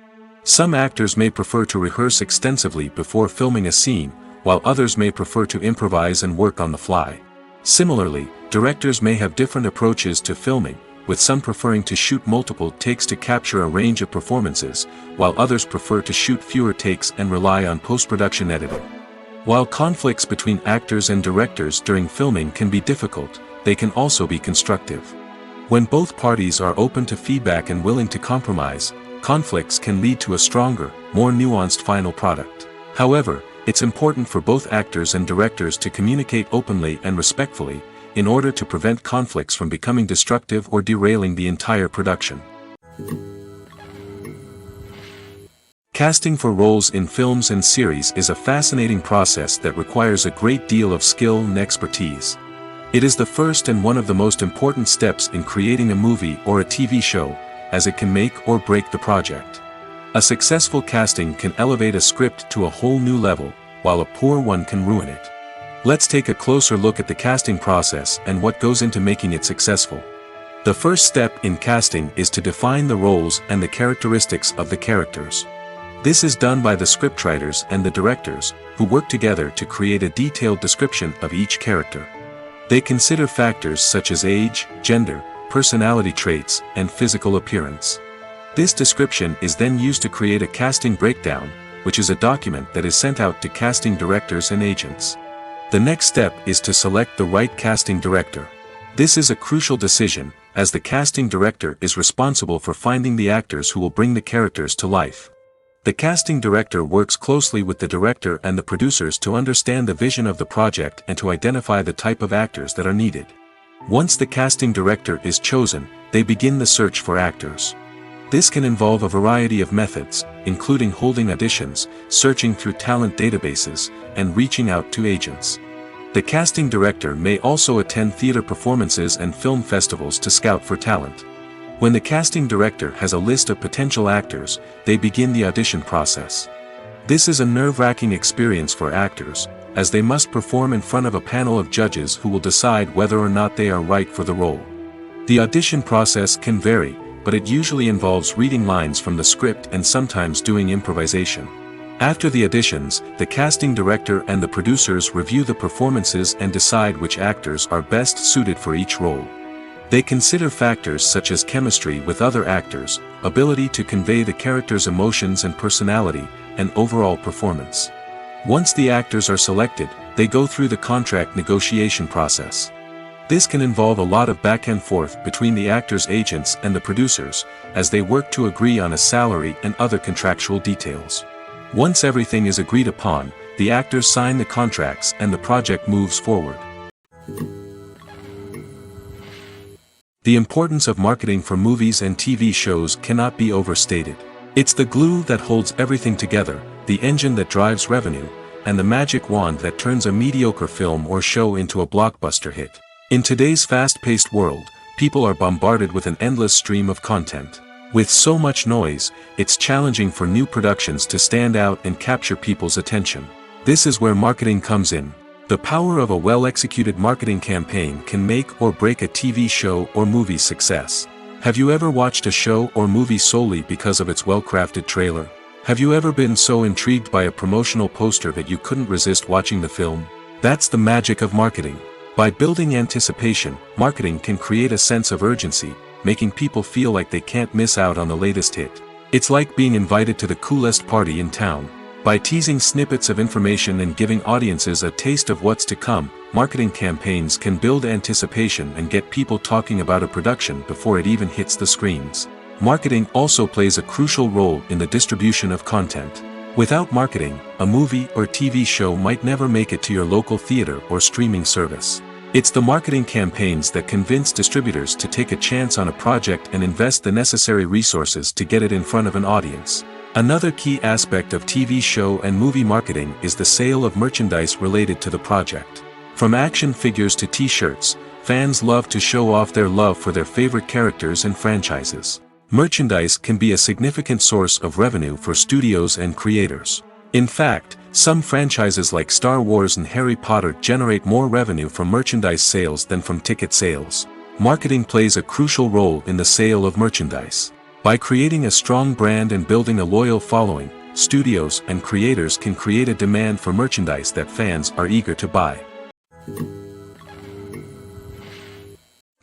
Some actors may prefer to rehearse extensively before filming a scene, while others may prefer to improvise and work on the fly. Similarly, directors may have different approaches to filming, with some preferring to shoot multiple takes to capture a range of performances, while others prefer to shoot fewer takes and rely on post-production editing. While conflicts between actors and directors during filming can be difficult, they can also be constructive. When both parties are open to feedback and willing to compromise, conflicts can lead to a stronger, more nuanced final product. However, it's important for both actors and directors to communicate openly and respectfully, in order to prevent conflicts from becoming destructive or derailing the entire production. Casting for roles in films and series is a fascinating process that requires a great deal of skill and expertise. It is the first and one of the most important steps in creating a movie or a TV show, as it can make or break the project. A successful casting can elevate a script to a whole new level, while a poor one can ruin it. Let's take a closer look at the casting process and what goes into making it successful. The first step in casting is to define the roles and the characteristics of the characters. This is done by the scriptwriters and the directors, who work together to create a detailed description of each character. They consider factors such as age, gender, personality traits, and physical appearance. This description is then used to create a casting breakdown, which is a document that is sent out to casting directors and agents. The next step is to select the right casting director. This is a crucial decision, as the casting director is responsible for finding the actors who will bring the characters to life. The casting director works closely with the director and the producers to understand the vision of the project and to identify the type of actors that are needed. Once the casting director is chosen, they begin the search for actors. This can involve a variety of methods, including holding auditions, searching through talent databases, and reaching out to agents. The casting director may also attend theater performances and film festivals to scout for talent. When the casting director has a list of potential actors, they begin the audition process. This is a nerve-wracking experience for actors, as they must perform in front of a panel of judges who will decide whether or not they are right for the role. The audition process can vary, but it usually involves reading lines from the script and sometimes doing improvisation. After the auditions, the casting director and the producers review the performances and decide which actors are best suited for each role. They consider factors such as chemistry with other actors, ability to convey the character's emotions and personality, and overall performance. Once the actors are selected, they go through the contract negotiation process. This can involve a lot of back and forth between the actors' agents and the producers, as they work to agree on a salary and other contractual details. Once everything is agreed upon, the actors sign the contracts and the project moves forward. The importance of marketing for movies and TV shows cannot be overstated. It's the glue that holds everything together, the engine that drives revenue, and the magic wand that turns a mediocre film or show into a blockbuster hit. In today's fast-paced world, people are bombarded with an endless stream of content. With so much noise, it's challenging for new productions to stand out and capture people's attention. This is where marketing comes in. The power of a well-executed marketing campaign can make or break a TV show or movie's success. Have you ever watched a show or movie solely because of its well-crafted trailer? Have you ever been so intrigued by a promotional poster that you couldn't resist watching the film? That's the magic of marketing. By building anticipation, marketing can create a sense of urgency, making people feel like they can't miss out on the latest hit. It's like being invited to the coolest party in town. By teasing snippets of information and giving audiences a taste of what's to come, marketing campaigns can build anticipation and get people talking about a production before it even hits the screens. Marketing also plays a crucial role in the distribution of content. Without marketing, a movie or TV show might never make it to your local theater or streaming service. It's the marketing campaigns that convince distributors to take a chance on a project and invest the necessary resources to get it in front of an audience. Another key aspect of TV show and movie marketing is the sale of merchandise related to the project. From action figures to t-shirts, fans love to show off their love for their favorite characters and franchises. Merchandise can be a significant source of revenue for studios and creators. In fact, some franchises like Star Wars and Harry Potter generate more revenue from merchandise sales than from ticket sales. Marketing plays a crucial role in the sale of merchandise. By creating a strong brand and building a loyal following, studios and creators can create a demand for merchandise that fans are eager to buy.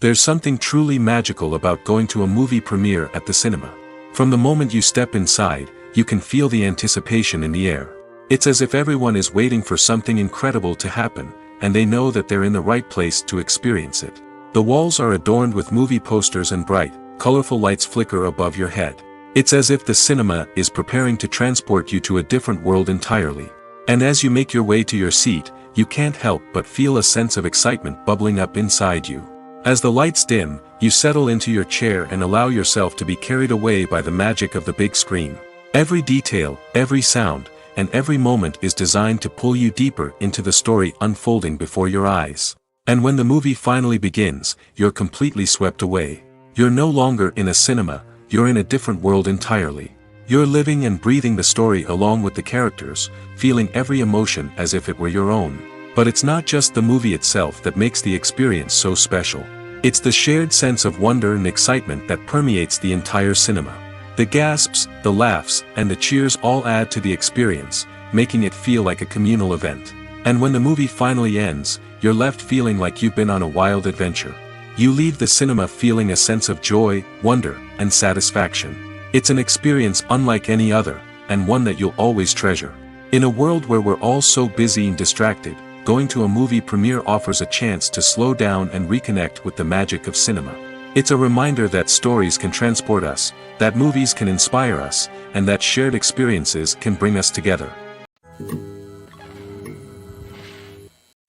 There's something truly magical about going to a movie premiere at the cinema. From the moment you step inside, you can feel the anticipation in the air. It's as if everyone is waiting for something incredible to happen, and they know that they're in the right place to experience it. The walls are adorned with movie posters and bright, colorful lights flicker above your head. It's as if the cinema is preparing to transport you to a different world entirely. And as you make your way to your seat, you can't help but feel a sense of excitement bubbling up inside you. As the lights dim, you settle into your chair and allow yourself to be carried away by the magic of the big screen. Every detail, every sound, and every moment is designed to pull you deeper into the story unfolding before your eyes. And when the movie finally begins, you're completely swept away. You're no longer in a cinema, you're in a different world entirely. You're living and breathing the story along with the characters, feeling every emotion as if it were your own. But it's not just the movie itself that makes the experience so special. It's the shared sense of wonder and excitement that permeates the entire cinema. The gasps, the laughs, and the cheers all add to the experience, making it feel like a communal event. And when the movie finally ends, you're left feeling like you've been on a wild adventure. You leave the cinema feeling a sense of joy, wonder, and satisfaction. It's an experience unlike any other, and one that you'll always treasure. In a world where we're all so busy and distracted, going to a movie premiere offers a chance to slow down and reconnect with the magic of cinema. It's a reminder that stories can transport us, that movies can inspire us, and that shared experiences can bring us together.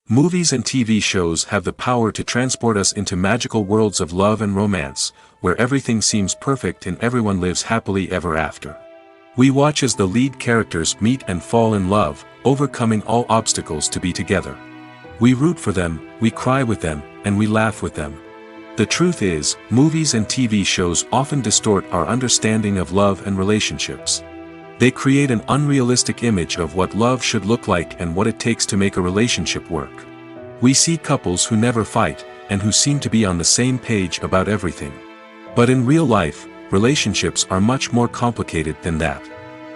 Movies and TV shows have the power to transport us into magical worlds of love and romance, where everything seems perfect and everyone lives happily ever after. We watch as the lead characters meet and fall in love, overcoming all obstacles to be together. We root for them, we cry with them, and we laugh with them. The truth is, movies and TV shows often distort our understanding of love and relationships. They create an unrealistic image of what love should look like and what it takes to make a relationship work. We see couples who never fight, and who seem to be on the same page about everything. But in real life, relationships are much more complicated than that.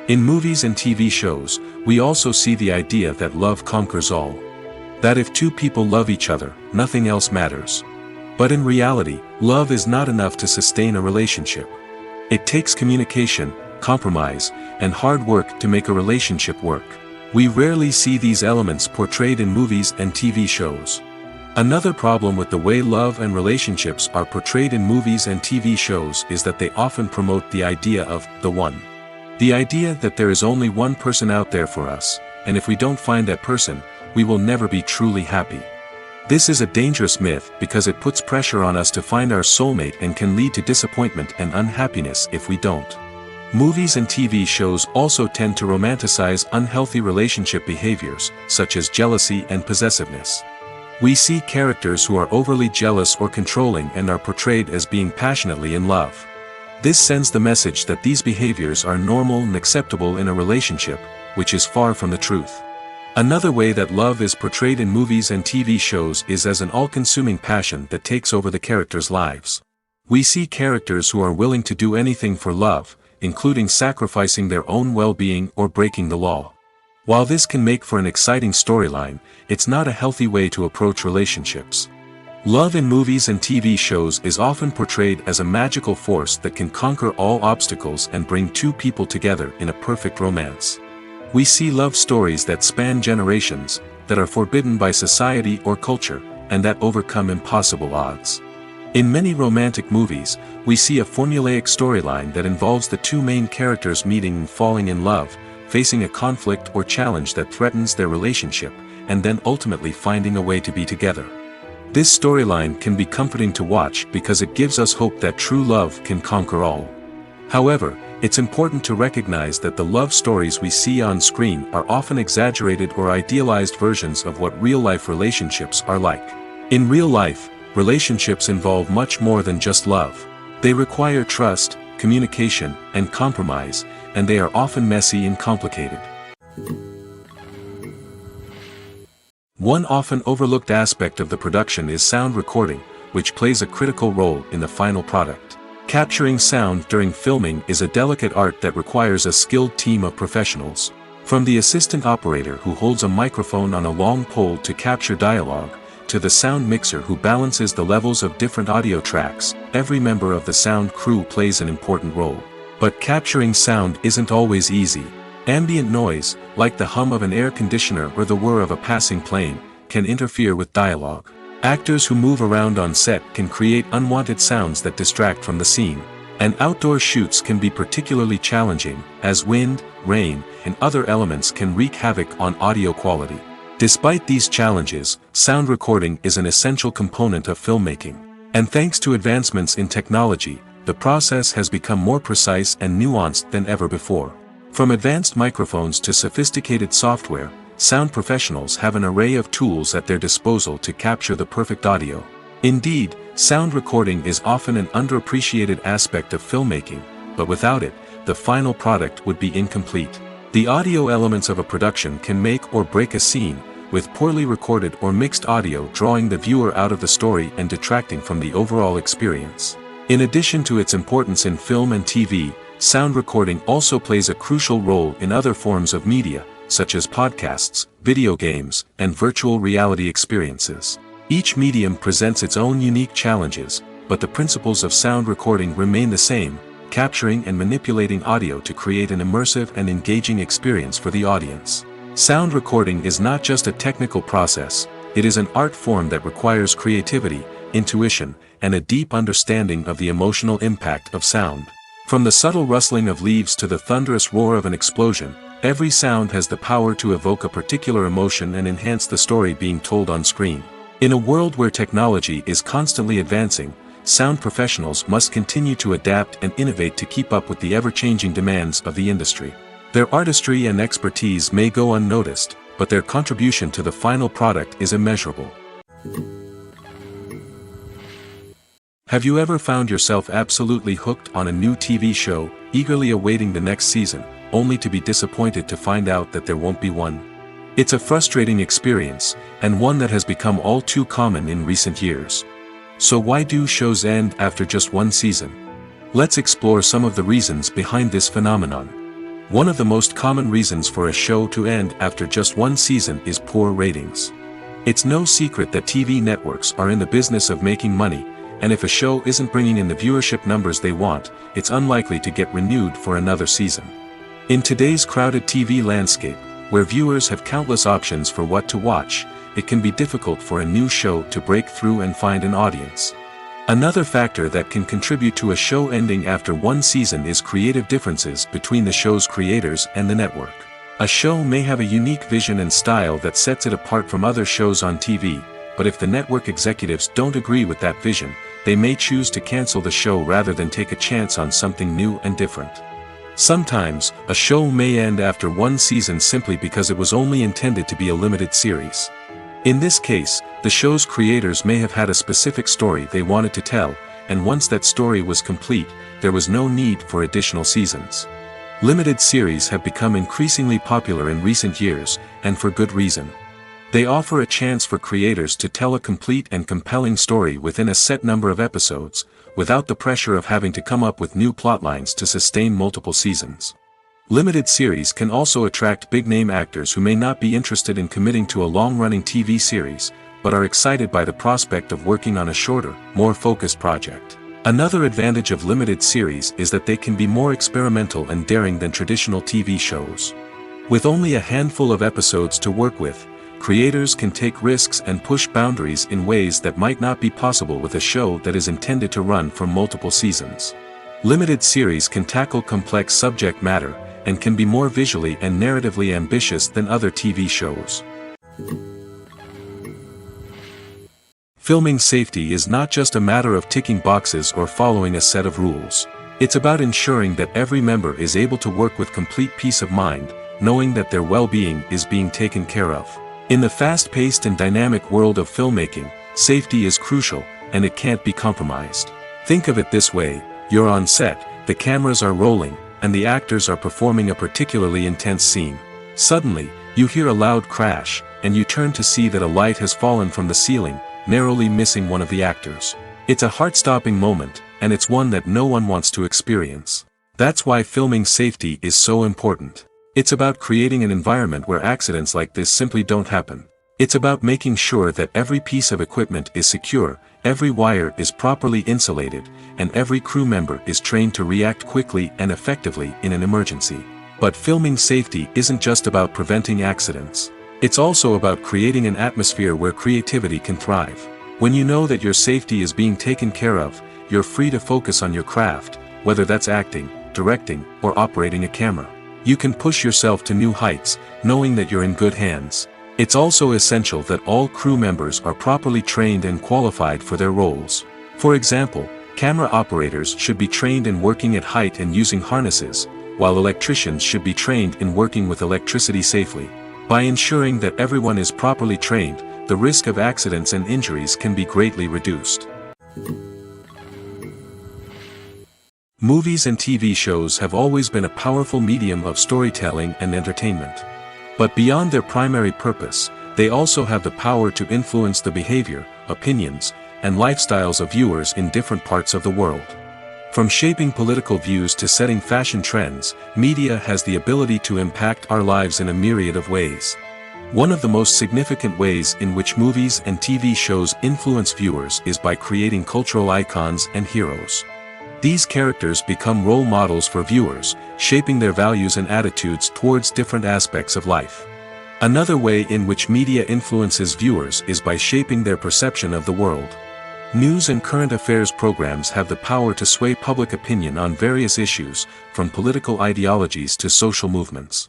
In movies and TV shows, we also see the idea that love conquers all. That if two people love each other, nothing else matters. But in reality, love is not enough to sustain a relationship. It takes communication, compromise, and hard work to make a relationship work. We rarely see these elements portrayed in movies and TV shows. Another problem with the way love and relationships are portrayed in movies and TV shows is that they often promote the idea of the one. The idea that there is only one person out there for us, and if we don't find that person, we will never be truly happy. This is a dangerous myth because it puts pressure on us to find our soulmate and can lead to disappointment and unhappiness if we don't. Movies and TV shows also tend to romanticize unhealthy relationship behaviors, such as jealousy and possessiveness. We see characters who are overly jealous or controlling and are portrayed as being passionately in love. This sends the message that these behaviors are normal and acceptable in a relationship, which is far from the truth. Another way that love is portrayed in movies and TV shows is as an all-consuming passion that takes over the characters' lives. We see characters who are willing to do anything for love, including sacrificing their own well-being or breaking the law. While this can make for an exciting storyline, it's not a healthy way to approach relationships. Love in movies and TV shows is often portrayed as a magical force that can conquer all obstacles and bring two people together in a perfect romance. We see love stories that span generations, that are forbidden by society or culture, and that overcome impossible odds. In many romantic movies, we see a formulaic storyline that involves the two main characters meeting and falling in love, facing a conflict or challenge that threatens their relationship, and then ultimately finding a way to be together. This storyline can be comforting to watch because it gives us hope that true love can conquer all. However, it's important to recognize that the love stories we see on screen are often exaggerated or idealized versions of what real-life relationships are like. In real life, relationships involve much more than just love. They require trust, communication, and compromise, and they are often messy and complicated. One often overlooked aspect of the production is sound recording, which plays a critical role in the final product. Capturing sound during filming is a delicate art that requires a skilled team of professionals. From the assistant operator who holds a microphone on a long pole to capture dialogue, to the sound mixer who balances the levels of different audio tracks, every member of the sound crew plays an important role. But capturing sound isn't always easy. Ambient noise, like the hum of an air conditioner or the whir of a passing plane, can interfere with dialogue. Actors who move around on set can create unwanted sounds that distract from the scene. And outdoor shoots can be particularly challenging, as wind, rain, and other elements can wreak havoc on audio quality. Despite these challenges, sound recording is an essential component of filmmaking. And thanks to advancements in technology, the process has become more precise and nuanced than ever before. From advanced microphones to sophisticated software, sound professionals have an array of tools at their disposal to capture the perfect audio. Indeed, sound recording is often an underappreciated aspect of filmmaking, but without it, the final product would be incomplete. The audio elements of a production can make or break a scene, with poorly recorded or mixed audio drawing the viewer out of the story and detracting from the overall experience. In addition to its importance in film and TV, sound recording also plays a crucial role in other forms of media, such as podcasts, video games, and virtual reality experiences. Each medium presents its own unique challenges, but the principles of sound recording remain the same, capturing and manipulating audio to create an immersive and engaging experience for the audience. Sound recording is not just a technical process, it is an art form that requires creativity, intuition, and a deep understanding of the emotional impact of sound. From the subtle rustling of leaves to the thunderous roar of an explosion, every sound has the power to evoke a particular emotion and enhance the story being told on screen. In a world where technology is constantly advancing, sound professionals must continue to adapt and innovate to keep up with the ever-changing demands of the industry. Their artistry and expertise may go unnoticed, but their contribution to the final product is immeasurable. Have you ever found yourself absolutely hooked on a new TV show, eagerly awaiting the next season, only to be disappointed to find out that there won't be one? It's a frustrating experience, and one that has become all too common in recent years. So why do shows end after just one season? Let's explore some of the reasons behind this phenomenon. One of the most common reasons for a show to end after just one season is poor ratings. It's no secret that TV networks are in the business of making money, and if a show isn't bringing in the viewership numbers they want, it's unlikely to get renewed for another season. In today's crowded TV landscape, where viewers have countless options for what to watch, it can be difficult for a new show to break through and find an audience. Another factor that can contribute to a show ending after one season is creative differences between the show's creators and the network. A show may have a unique vision and style that sets it apart from other shows on TV, but if the network executives don't agree with that vision, they may choose to cancel the show rather than take a chance on something new and different. Sometimes, a show may end after one season simply because it was only intended to be a limited series. In this case, the show's creators may have had a specific story they wanted to tell, and once that story was complete, there was no need for additional seasons. Limited series have become increasingly popular in recent years, and for good reason. They offer a chance for creators to tell a complete and compelling story within a set number of episodes, without the pressure of having to come up with new plotlines to sustain multiple seasons. Limited series can also attract big-name actors who may not be interested in committing to a long-running TV series, but are excited by the prospect of working on a shorter, more focused project. Another advantage of limited series is that they can be more experimental and daring than traditional TV shows. With only a handful of episodes to work with, creators can take risks and push boundaries in ways that might not be possible with a show that is intended to run for multiple seasons. Limited series can tackle complex subject matter, and can be more visually and narratively ambitious than other TV shows. Filming safety is not just a matter of ticking boxes or following a set of rules. It's about ensuring that every member is able to work with complete peace of mind, knowing that their well-being is being taken care of. In the fast-paced and dynamic world of filmmaking, safety is crucial, and it can't be compromised. Think of it this way: you're on set, the cameras are rolling, and the actors are performing a particularly intense scene. Suddenly, you hear a loud crash, and you turn to see that a light has fallen from the ceiling, narrowly missing one of the actors. It's a heart-stopping moment, and it's one that no one wants to experience. That's why filming safety is so important. It's about creating an environment where accidents like this simply don't happen. It's about making sure that every piece of equipment is secure, every wire is properly insulated, and every crew member is trained to react quickly and effectively in an emergency. But filming safety isn't just about preventing accidents. It's also about creating an atmosphere where creativity can thrive. When you know that your safety is being taken care of, you're free to focus on your craft, whether that's acting, directing, or operating a camera. You can push yourself to new heights, knowing that you're in good hands. It's also essential that all crew members are properly trained and qualified for their roles. For example, camera operators should be trained in working at height and using harnesses, while electricians should be trained in working with electricity safely. By ensuring that everyone is properly trained, the risk of accidents and injuries can be greatly reduced. Movies and TV shows have always been a powerful medium of storytelling and entertainment. But beyond their primary purpose, they also have the power to influence the behavior, opinions, and lifestyles of viewers in different parts of the world. From shaping political views to setting fashion trends, media has the ability to impact our lives in a myriad of ways. One of the most significant ways in which movies and TV shows influence viewers is by creating cultural icons and heroes. These characters become role models for viewers, shaping their values and attitudes towards different aspects of life. Another way in which media influences viewers is by shaping their perception of the world. News and current affairs programs have the power to sway public opinion on various issues, from political ideologies to social movements.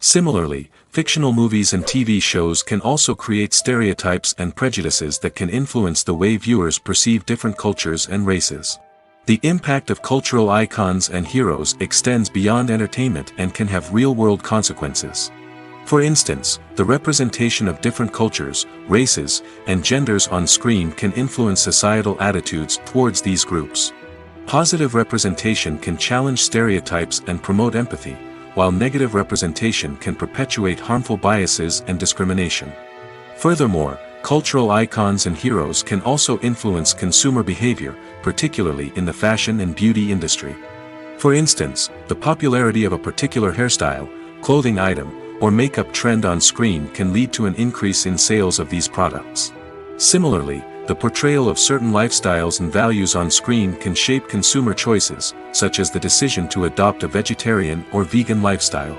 Similarly, fictional movies and TV shows can also create stereotypes and prejudices that can influence the way viewers perceive different cultures and races. The impact of cultural icons and heroes extends beyond entertainment and can have real-world consequences. For instance, the representation of different cultures, races, and genders on screen can influence societal attitudes towards these groups. Positive representation can challenge stereotypes and promote empathy, while negative representation can perpetuate harmful biases and discrimination. Furthermore, cultural icons and heroes can also influence consumer behavior, particularly in the fashion and beauty industry. For instance, the popularity of a particular hairstyle, clothing item, or makeup trend on screen can lead to an increase in sales of these products. Similarly, the portrayal of certain lifestyles and values on screen can shape consumer choices, such as the decision to adopt a vegetarian or vegan lifestyle.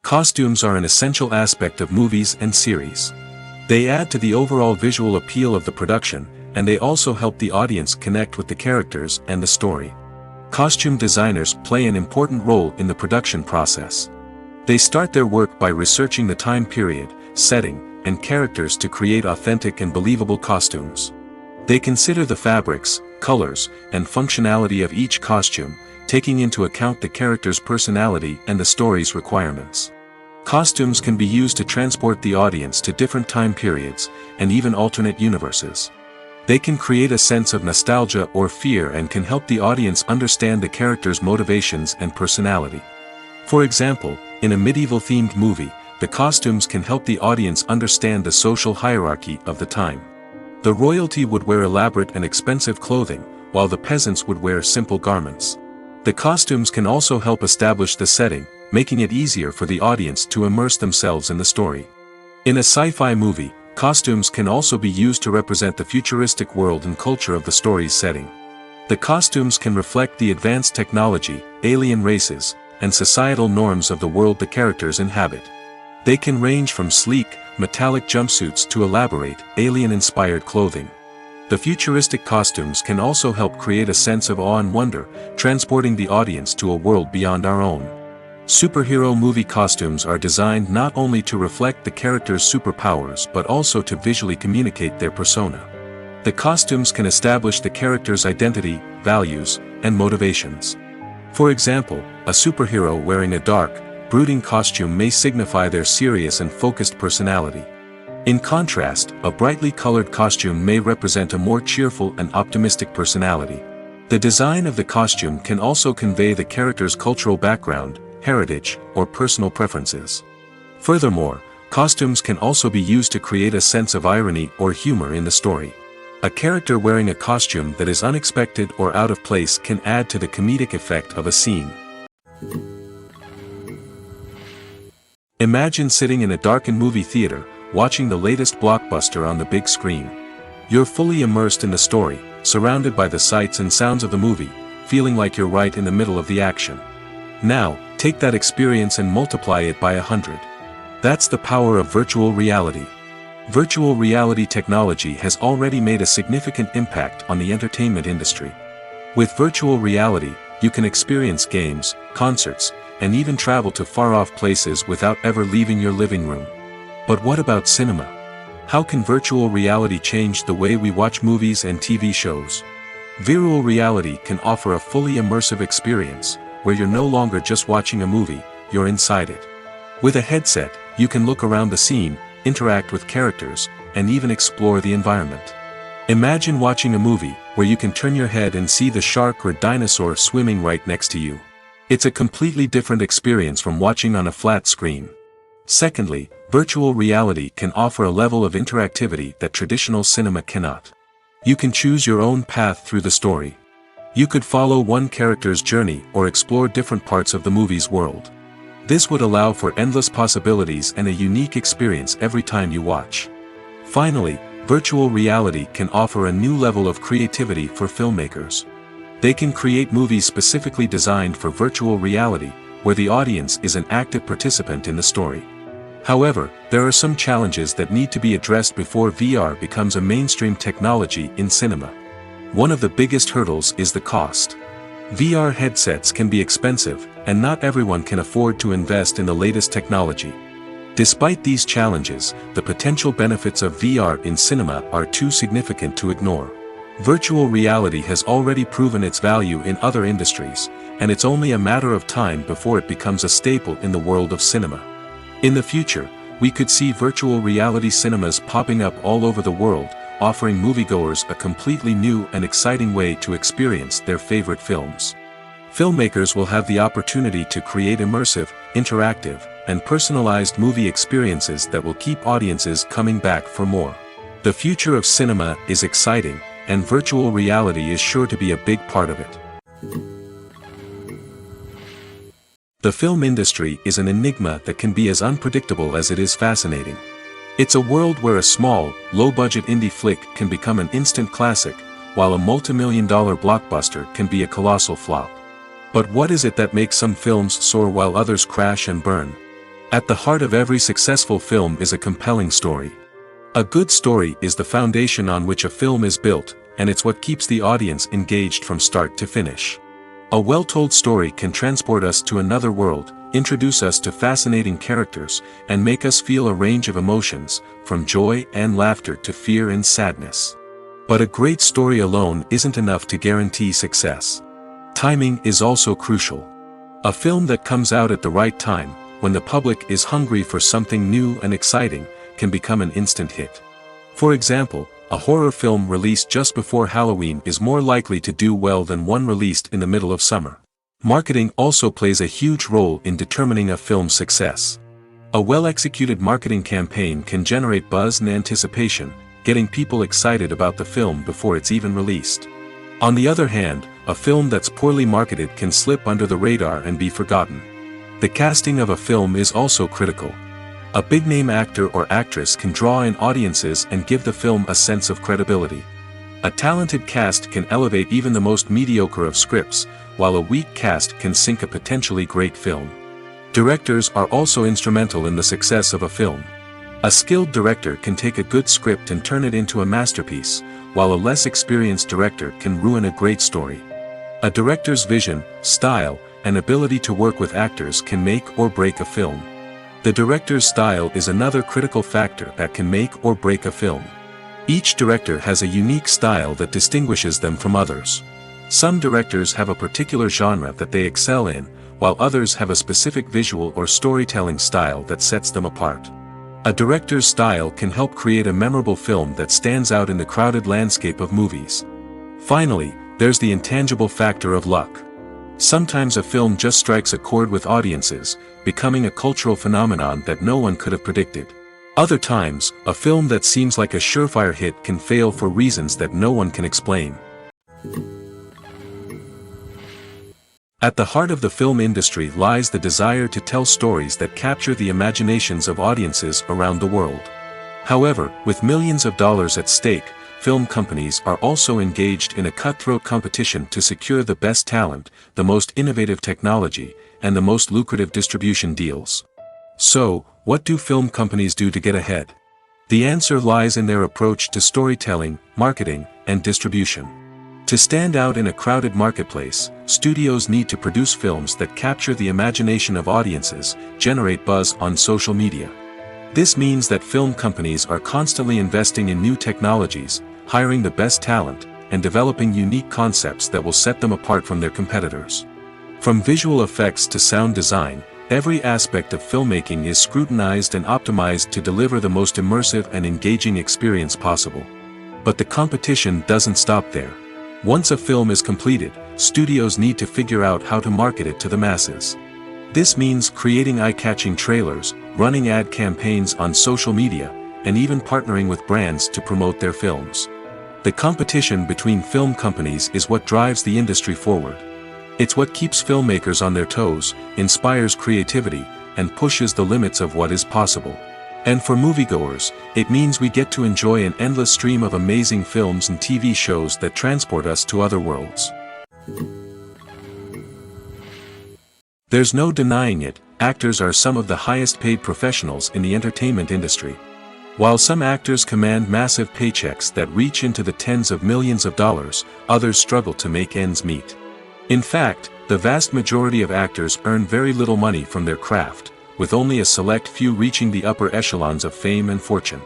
Costumes are an essential aspect of movies and series. They add to the overall visual appeal of the production, and they also help the audience connect with the characters and the story. Costume designers play an important role in the production process. They start their work by researching the time period, setting, and characters to create authentic and believable costumes. They consider the fabrics, colors, and functionality of each costume, taking into account the character's personality and the story's requirements. Costumes can be used to transport the audience to different time periods, and even alternate universes. They can create a sense of nostalgia or fear and can help the audience understand the character's motivations and personality. For example, in a medieval-themed movie, the costumes can help the audience understand the social hierarchy of the time. The royalty would wear elaborate and expensive clothing, while the peasants would wear simple garments. The costumes can also help establish the setting, making it easier for the audience to immerse themselves in the story. In a sci-fi movie, costumes can also be used to represent the futuristic world and culture of the story's setting. The costumes can reflect the advanced technology, alien races, and societal norms of the world the characters inhabit. They can range from sleek, metallic jumpsuits to elaborate, alien-inspired clothing. The futuristic costumes can also help create a sense of awe and wonder, transporting the audience to a world beyond our own. Superhero movie costumes are designed not only to reflect the character's superpowers but also to visually communicate their persona. The costumes can establish the character's identity, values, and motivations. For example, a superhero wearing a dark, brooding costume may signify their serious and focused personality. In contrast, a brightly colored costume may represent a more cheerful and optimistic personality. The design of the costume can also convey the character's cultural background, heritage, or personal preferences. Furthermore, costumes can also be used to create a sense of irony or humor in the story. A character wearing a costume that is unexpected or out of place can add to the comedic effect of a scene. Imagine sitting in a darkened movie theater, watching the latest blockbuster on the big screen. You're fully immersed in the story, surrounded by the sights and sounds of the movie, feeling like you're right in the middle of the action. Now, take that experience and multiply it by 100. That's the power of virtual reality. Virtual reality technology has already made a significant impact on the entertainment industry. With virtual reality, you can experience games, concerts, and even travel to far-off places without ever leaving your living room. But what about cinema? How can virtual reality change the way we watch movies and TV shows? Virtual reality can offer a fully immersive experience, where you're no longer just watching a movie, you're inside it. With a headset, you can look around the scene, interact with characters, and even explore the environment. Imagine watching a movie, where you can turn your head and see the shark or dinosaur swimming right next to you. It's a completely different experience from watching on a flat screen. Secondly, virtual reality can offer a level of interactivity that traditional cinema cannot. You can choose your own path through the story. You could follow one character's journey or explore different parts of the movie's world. This would allow for endless possibilities and a unique experience every time you watch. Finally, virtual reality can offer a new level of creativity for filmmakers. They can create movies specifically designed for virtual reality, where the audience is an active participant in the story. However, there are some challenges that need to be addressed before VR becomes a mainstream technology in cinema. One of the biggest hurdles is the cost. VR headsets can be expensive, and not everyone can afford to invest in the latest technology. Despite these challenges, the potential benefits of VR in cinema are too significant to ignore. Virtual reality has already proven its value in other industries, and it's only a matter of time before it becomes a staple in the world of cinema. In the future, we could see virtual reality cinemas popping up all over the world, offering moviegoers a completely new and exciting way to experience their favorite films. Filmmakers will have the opportunity to create immersive, interactive, and personalized movie experiences that will keep audiences coming back for more. The future of cinema is exciting, and virtual reality is sure to be a big part of it. The film industry is an enigma that can be as unpredictable as it is fascinating. It's a world where a small, low-budget indie flick can become an instant classic, while a multi-million-dollar blockbuster can be a colossal flop. But what is it that makes some films soar while others crash and burn? At the heart of every successful film is a compelling story. A good story is the foundation on which a film is built, and it's what keeps the audience engaged from start to finish. A well-told story can transport us to another world, introduce us to fascinating characters, and make us feel a range of emotions, from joy and laughter to fear and sadness. But a great story alone isn't enough to guarantee success. Timing is also crucial. A film that comes out at the right time, when the public is hungry for something new and exciting, can become an instant hit. For example, a horror film released just before Halloween is more likely to do well than one released in the middle of summer. Marketing also plays a huge role in determining a film's success. A well-executed marketing campaign can generate buzz and anticipation, getting people excited about the film before it's even released. On the other hand, a film that's poorly marketed can slip under the radar and be forgotten. The casting of a film is also critical. A big-name actor or actress can draw in audiences and give the film a sense of credibility. A talented cast can elevate even the most mediocre of scripts, while a weak cast can sink a potentially great film. Directors are also instrumental in the success of a film. A skilled director can take a good script and turn it into a masterpiece, while a less experienced director can ruin a great story. A director's vision, style, and ability to work with actors can make or break a film. The director's style is another critical factor that can make or break a film. Each director has a unique style that distinguishes them from others. Some directors have a particular genre that they excel in, while others have a specific visual or storytelling style that sets them apart. A director's style can help create a memorable film that stands out in the crowded landscape of movies. Finally, there's the intangible factor of luck. Sometimes a film just strikes a chord with audiences, becoming a cultural phenomenon that no one could have predicted. Other times, a film that seems like a surefire hit can fail for reasons that no one can explain. At the heart of the film industry lies the desire to tell stories that capture the imaginations of audiences around the world. However, with millions of dollars at stake, film companies are also engaged in a cutthroat competition to secure the best talent, the most innovative technology, and the most lucrative distribution deals. So, what do film companies do to get ahead? The answer lies in their approach to storytelling, marketing, and distribution. To stand out in a crowded marketplace, studios need to produce films that capture the imagination of audiences, generate buzz on social media. This means that film companies are constantly investing in new technologies, hiring the best talent, and developing unique concepts that will set them apart from their competitors. From visual effects to sound design, every aspect of filmmaking is scrutinized and optimized to deliver the most immersive and engaging experience possible. But the competition doesn't stop there. Once a film is completed, studios need to figure out how to market it to the masses. This means creating eye-catching trailers, running ad campaigns on social media, and even partnering with brands to promote their films. The competition between film companies is what drives the industry forward. It's what keeps filmmakers on their toes, inspires creativity, and pushes the limits of what is possible. And for moviegoers, it means we get to enjoy an endless stream of amazing films and TV shows that transport us to other worlds. There's no denying it, actors are some of the highest paid professionals in the entertainment industry. While some actors command massive paychecks that reach into the tens of millions of dollars, others struggle to make ends meet. In fact, the vast majority of actors earn very little money from their craft, with only a select few reaching the upper echelons of fame and fortune.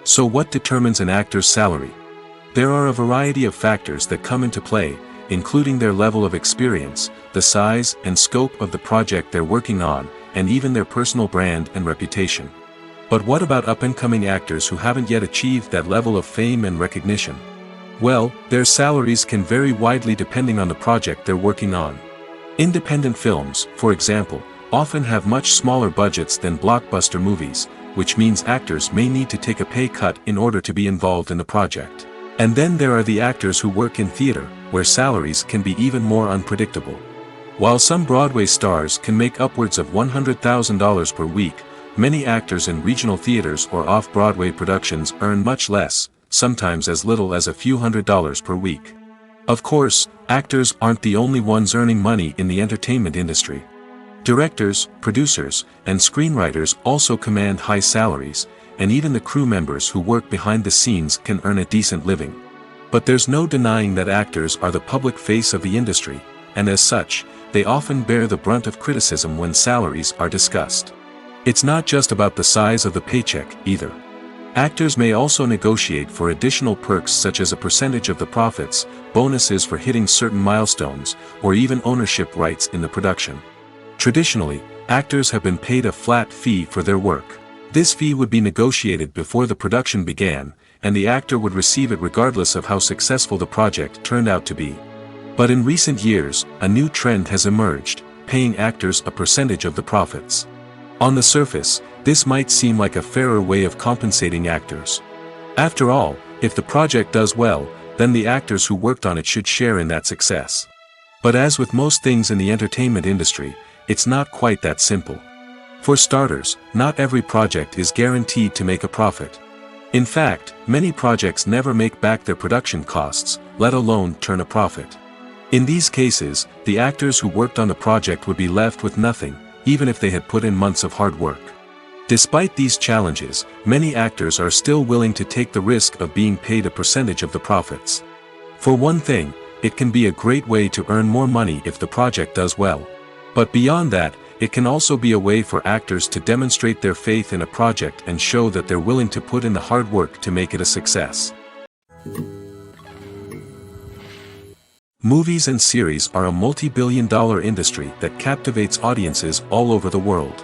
So what determines an actor's salary? There are a variety of factors that come into play, including their level of experience, the size and scope of the project they're working on, and even their personal brand and reputation. But what about up-and-coming actors who haven't yet achieved that level of fame and recognition? Well, their salaries can vary widely depending on the project they're working on. Independent films, for example, often have much smaller budgets than blockbuster movies, which means actors may need to take a pay cut in order to be involved in the project. And then there are the actors who work in theater, where salaries can be even more unpredictable. While some Broadway stars can make upwards of $100,000 per week, many actors in regional theaters or off-Broadway productions earn much less, sometimes as little as a few $100s per week. Of course, actors aren't the only ones earning money in the entertainment industry. Directors, producers, and screenwriters also command high salaries, and even the crew members who work behind the scenes can earn a decent living. But there's no denying that actors are the public face of the industry, and as such, they often bear the brunt of criticism when salaries are discussed. It's not just about the size of the paycheck, either. Actors may also negotiate for additional perks such as a percentage of the profits, bonuses for hitting certain milestones, or even ownership rights in the production. Traditionally, actors have been paid a flat fee for their work. This fee would be negotiated before the production began, and the actor would receive it regardless of how successful the project turned out to be. But in recent years, a new trend has emerged, paying actors a percentage of the profits. On the surface, this might seem like a fairer way of compensating actors. After all, if the project does well, then the actors who worked on it should share in that success. But as with most things in the entertainment industry, it's not quite that simple. For starters, not every project is guaranteed to make a profit. In fact, many projects never make back their production costs, let alone turn a profit. In these cases, the actors who worked on the project would be left with nothing, even if they had put in months of hard work. Despite these challenges, many actors are still willing to take the risk of being paid a percentage of the profits. For one thing, it can be a great way to earn more money if the project does well. But beyond that, it can also be a way for actors to demonstrate their faith in a project and show that they're willing to put in the hard work to make it a success. Movies and series are a multi-billion-dollar industry that captivates audiences all over the world.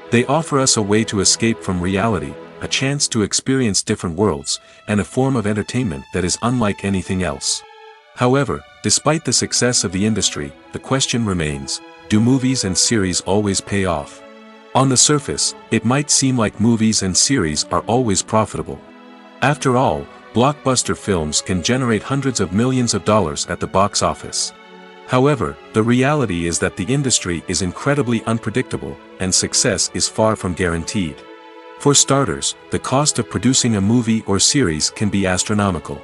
They offer us a way to escape from reality, a chance to experience different worlds, and a form of entertainment that is unlike anything else. However, despite the success of the industry, the question remains, do movies and series always pay off? On the surface, it might seem like movies and series are always profitable. After all, blockbuster films can generate hundreds of millions of dollars at the box office. However, the reality is that the industry is incredibly unpredictable, and success is far from guaranteed. For starters, the cost of producing a movie or series can be astronomical.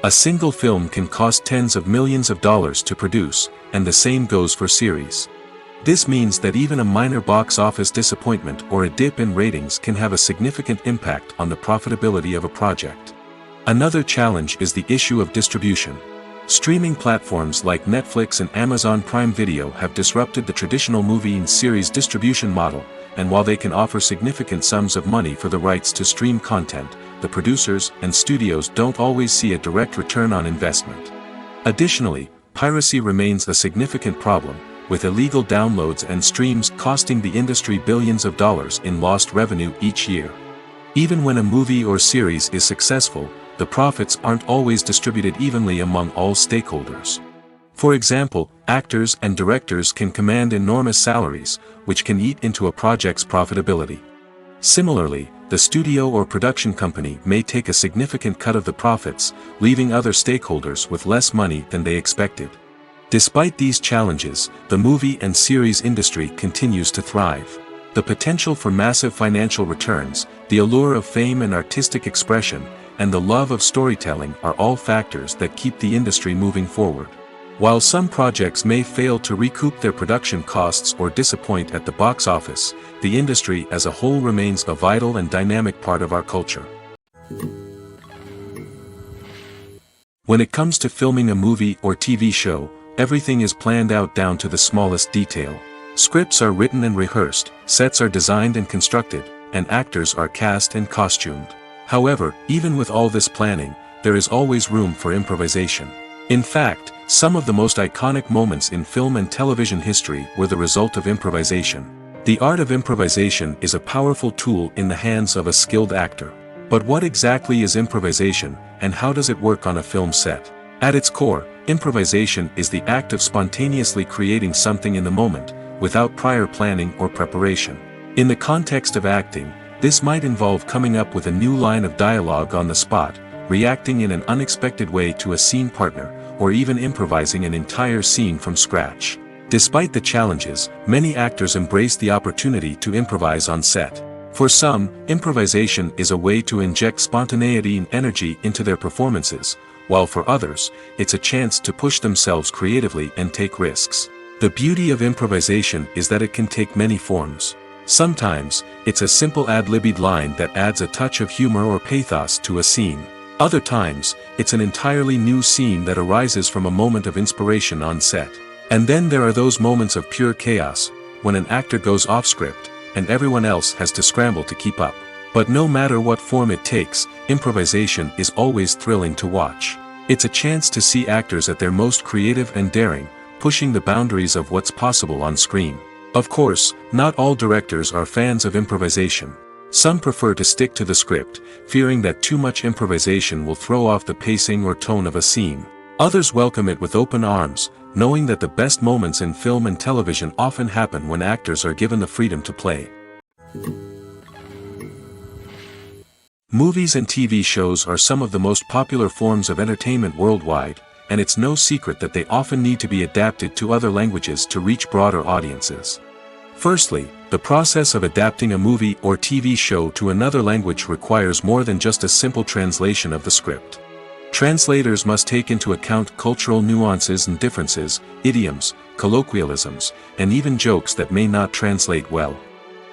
A single film can cost tens of millions of dollars to produce, and the same goes for series. This means that even a minor box office disappointment or a dip in ratings can have a significant impact on the profitability of a project. Another challenge is the issue of distribution. Streaming platforms like Netflix and Amazon Prime Video have disrupted the traditional movie and series distribution model, and while they can offer significant sums of money for the rights to stream content, the producers and studios don't always see a direct return on investment. Additionally, piracy remains a significant problem, with illegal downloads and streams costing the industry billions of dollars in lost revenue each year. Even when a movie or series is successful, the profits aren't always distributed evenly among all stakeholders. For example, actors and directors can command enormous salaries, which can eat into a project's profitability. Similarly, the studio or production company may take a significant cut of the profits, leaving other stakeholders with less money than they expected. Despite these challenges, the movie and series industry continues to thrive. The potential for massive financial returns, the allure of fame and artistic expression, and the love of storytelling are all factors that keep the industry moving forward. While some projects may fail to recoup their production costs or disappoint at the box office, the industry as a whole remains a vital and dynamic part of our culture. When it comes to filming a movie or TV show, everything is planned out down to the smallest detail. Scripts are written and rehearsed, sets are designed and constructed, and actors are cast and costumed. However, even with all this planning, there is always room for improvisation. In fact, some of the most iconic moments in film and television history were the result of improvisation. The art of improvisation is a powerful tool in the hands of a skilled actor. But what exactly is improvisation, and how does it work on a film set? At its core, improvisation is the act of spontaneously creating something in the moment, without prior planning or preparation. In the context of acting, this might involve coming up with a new line of dialogue on the spot, reacting in an unexpected way to a scene partner, or even improvising an entire scene from scratch. Despite the challenges, many actors embrace the opportunity to improvise on set. For some, improvisation is a way to inject spontaneity and energy into their performances, while for others, it's a chance to push themselves creatively and take risks. The beauty of improvisation is that it can take many forms. Sometimes, it's a simple ad-libbed line that adds a touch of humor or pathos to a scene. Other times, it's an entirely new scene that arises from a moment of inspiration on set. And then there are those moments of pure chaos, when an actor goes off script, and everyone else has to scramble to keep up. But no matter what form it takes, improvisation is always thrilling to watch. It's a chance to see actors at their most creative and daring, pushing the boundaries of what's possible on screen. Of course, not all directors are fans of improvisation. Some prefer to stick to the script, fearing that too much improvisation will throw off the pacing or tone of a scene. Others welcome it with open arms, knowing that the best moments in film and television often happen when actors are given the freedom to play. Movies and TV shows are some of the most popular forms of entertainment worldwide, and it's no secret that they often need to be adapted to other languages to reach broader audiences. Firstly, the process of adapting a movie or TV show to another language requires more than just a simple translation of the script. Translators must take into account cultural nuances and differences, idioms, colloquialisms, and even jokes that may not translate well.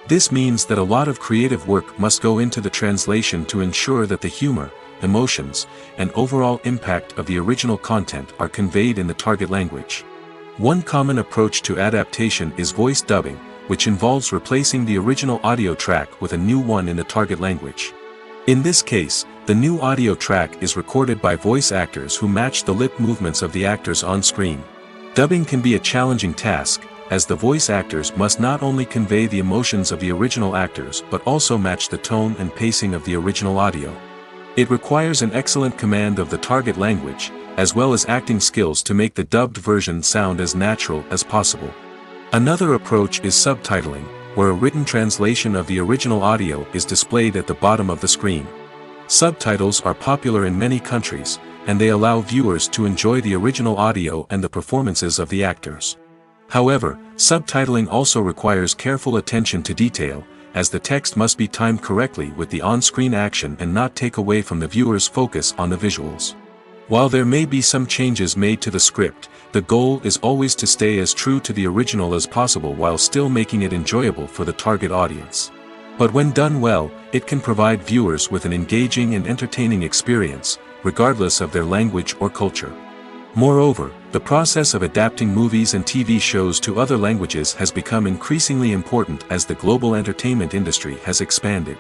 This means that a lot of creative work must go into the translation to ensure that the humor, emotions, and overall impact of the original content are conveyed in the target language. One common approach to adaptation is voice dubbing, which involves replacing the original audio track with a new one in the target language. In this case, the new audio track is recorded by voice actors who match the lip movements of the actors on screen. Dubbing can be a challenging task, as the voice actors must not only convey the emotions of the original actors but also match the tone and pacing of the original audio. It requires an excellent command of the target language, as well as acting skills to make the dubbed version sound as natural as possible. Another approach is subtitling, where a written translation of the original audio is displayed at the bottom of the screen. Subtitles are popular in many countries, and they allow viewers to enjoy the original audio and the performances of the actors. However, subtitling also requires careful attention to detail, as the text must be timed correctly with the on-screen action and not take away from the viewer's focus on the visuals. While there may be some changes made to the script, the goal is always to stay as true to the original as possible while still making it enjoyable for the target audience. But when done well, it can provide viewers with an engaging and entertaining experience, regardless of their language or culture. Moreover, the process of adapting movies and TV shows to other languages has become increasingly important as the global entertainment industry has expanded.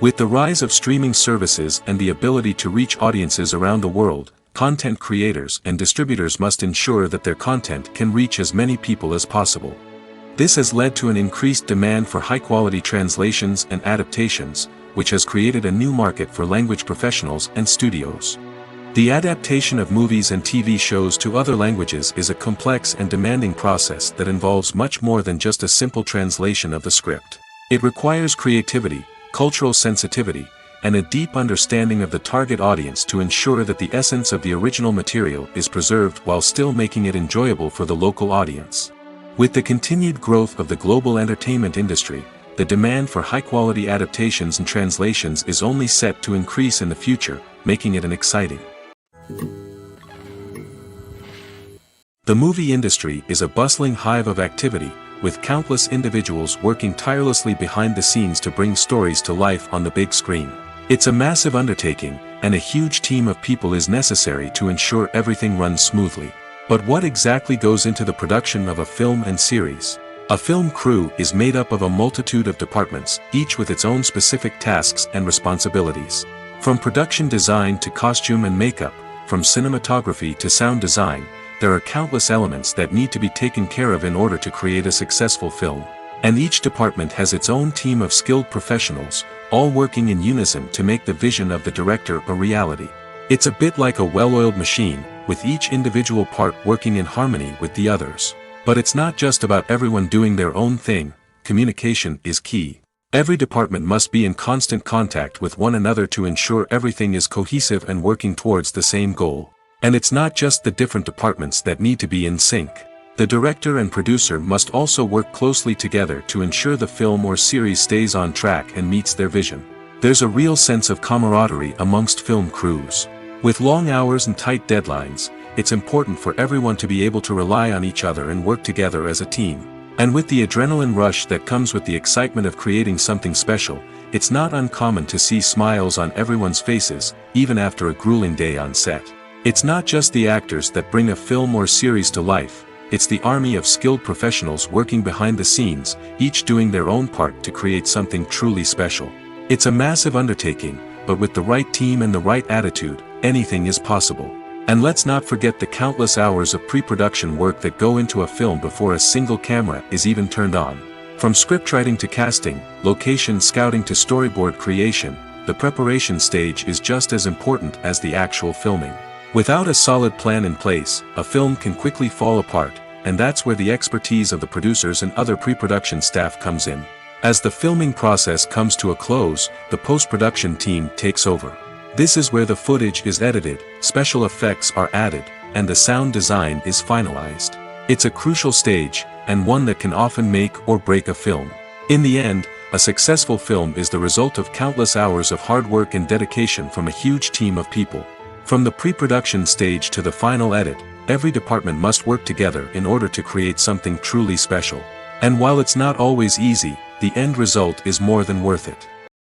With the rise of streaming services and the ability to reach audiences around the world, content creators and distributors must ensure that their content can reach as many people as possible. This has led to an increased demand for high-quality translations and adaptations, which has created a new market for language professionals and studios. The adaptation of movies and TV shows to other languages is a complex and demanding process that involves much more than just a simple translation of the script. It requires creativity, cultural sensitivity, and a deep understanding of the target audience to ensure that the essence of the original material is preserved while still making it enjoyable for the local audience. With the continued growth of the global entertainment industry, the demand for high-quality adaptations and translations is only set to increase in the future, making it an exciting. The movie industry is a bustling hive of activity, with countless individuals working tirelessly behind the scenes to bring stories to life on the big screen. It's a massive undertaking, and a huge team of people is necessary to ensure everything runs smoothly. But what exactly goes into the production of a film and series? A film crew is made up of a multitude of departments, each with its own specific tasks and responsibilities. From production design to costume and makeup, from cinematography to sound design, there are countless elements that need to be taken care of in order to create a successful film. And each department has its own team of skilled professionals, all working in unison to make the vision of the director a reality. It's a bit like a well-oiled machine, with each individual part working in harmony with the others. But it's not just about everyone doing their own thing. Communication is key. Every department must be in constant contact with one another to ensure everything is cohesive and working towards the same goal. And it's not just the different departments that need to be in sync. The director and producer must also work closely together to ensure the film or series stays on track and meets their vision. There's a real sense of camaraderie amongst film crews. With long hours and tight deadlines, it's important for everyone to be able to rely on each other and work together as a team. And with the adrenaline rush that comes with the excitement of creating something special, it's not uncommon to see smiles on everyone's faces, even after a grueling day on set. It's not just the actors that bring a film or series to life. It's the army of skilled professionals working behind the scenes, each doing their own part to create something truly special. It's a massive undertaking, but with the right team and the right attitude, anything is possible. And let's not forget the countless hours of pre-production work that go into a film before a single camera is even turned on. From scriptwriting to casting, location scouting to storyboard creation, the preparation stage is just as important as the actual filming. Without a solid plan in place, a film can quickly fall apart, and that's where the expertise of the producers and other pre-production staff comes in. As the filming process comes to a close, the post-production team takes over. This is where the footage is edited, special effects are added, and the sound design is finalized. It's a crucial stage, and one that can often make or break a film. In the end, a successful film is the result of countless hours of hard work and dedication from a huge team of people. From the pre-production stage to the final edit, every department must work together in order to create something truly special. And while it's not always easy, the end result is more than worth it.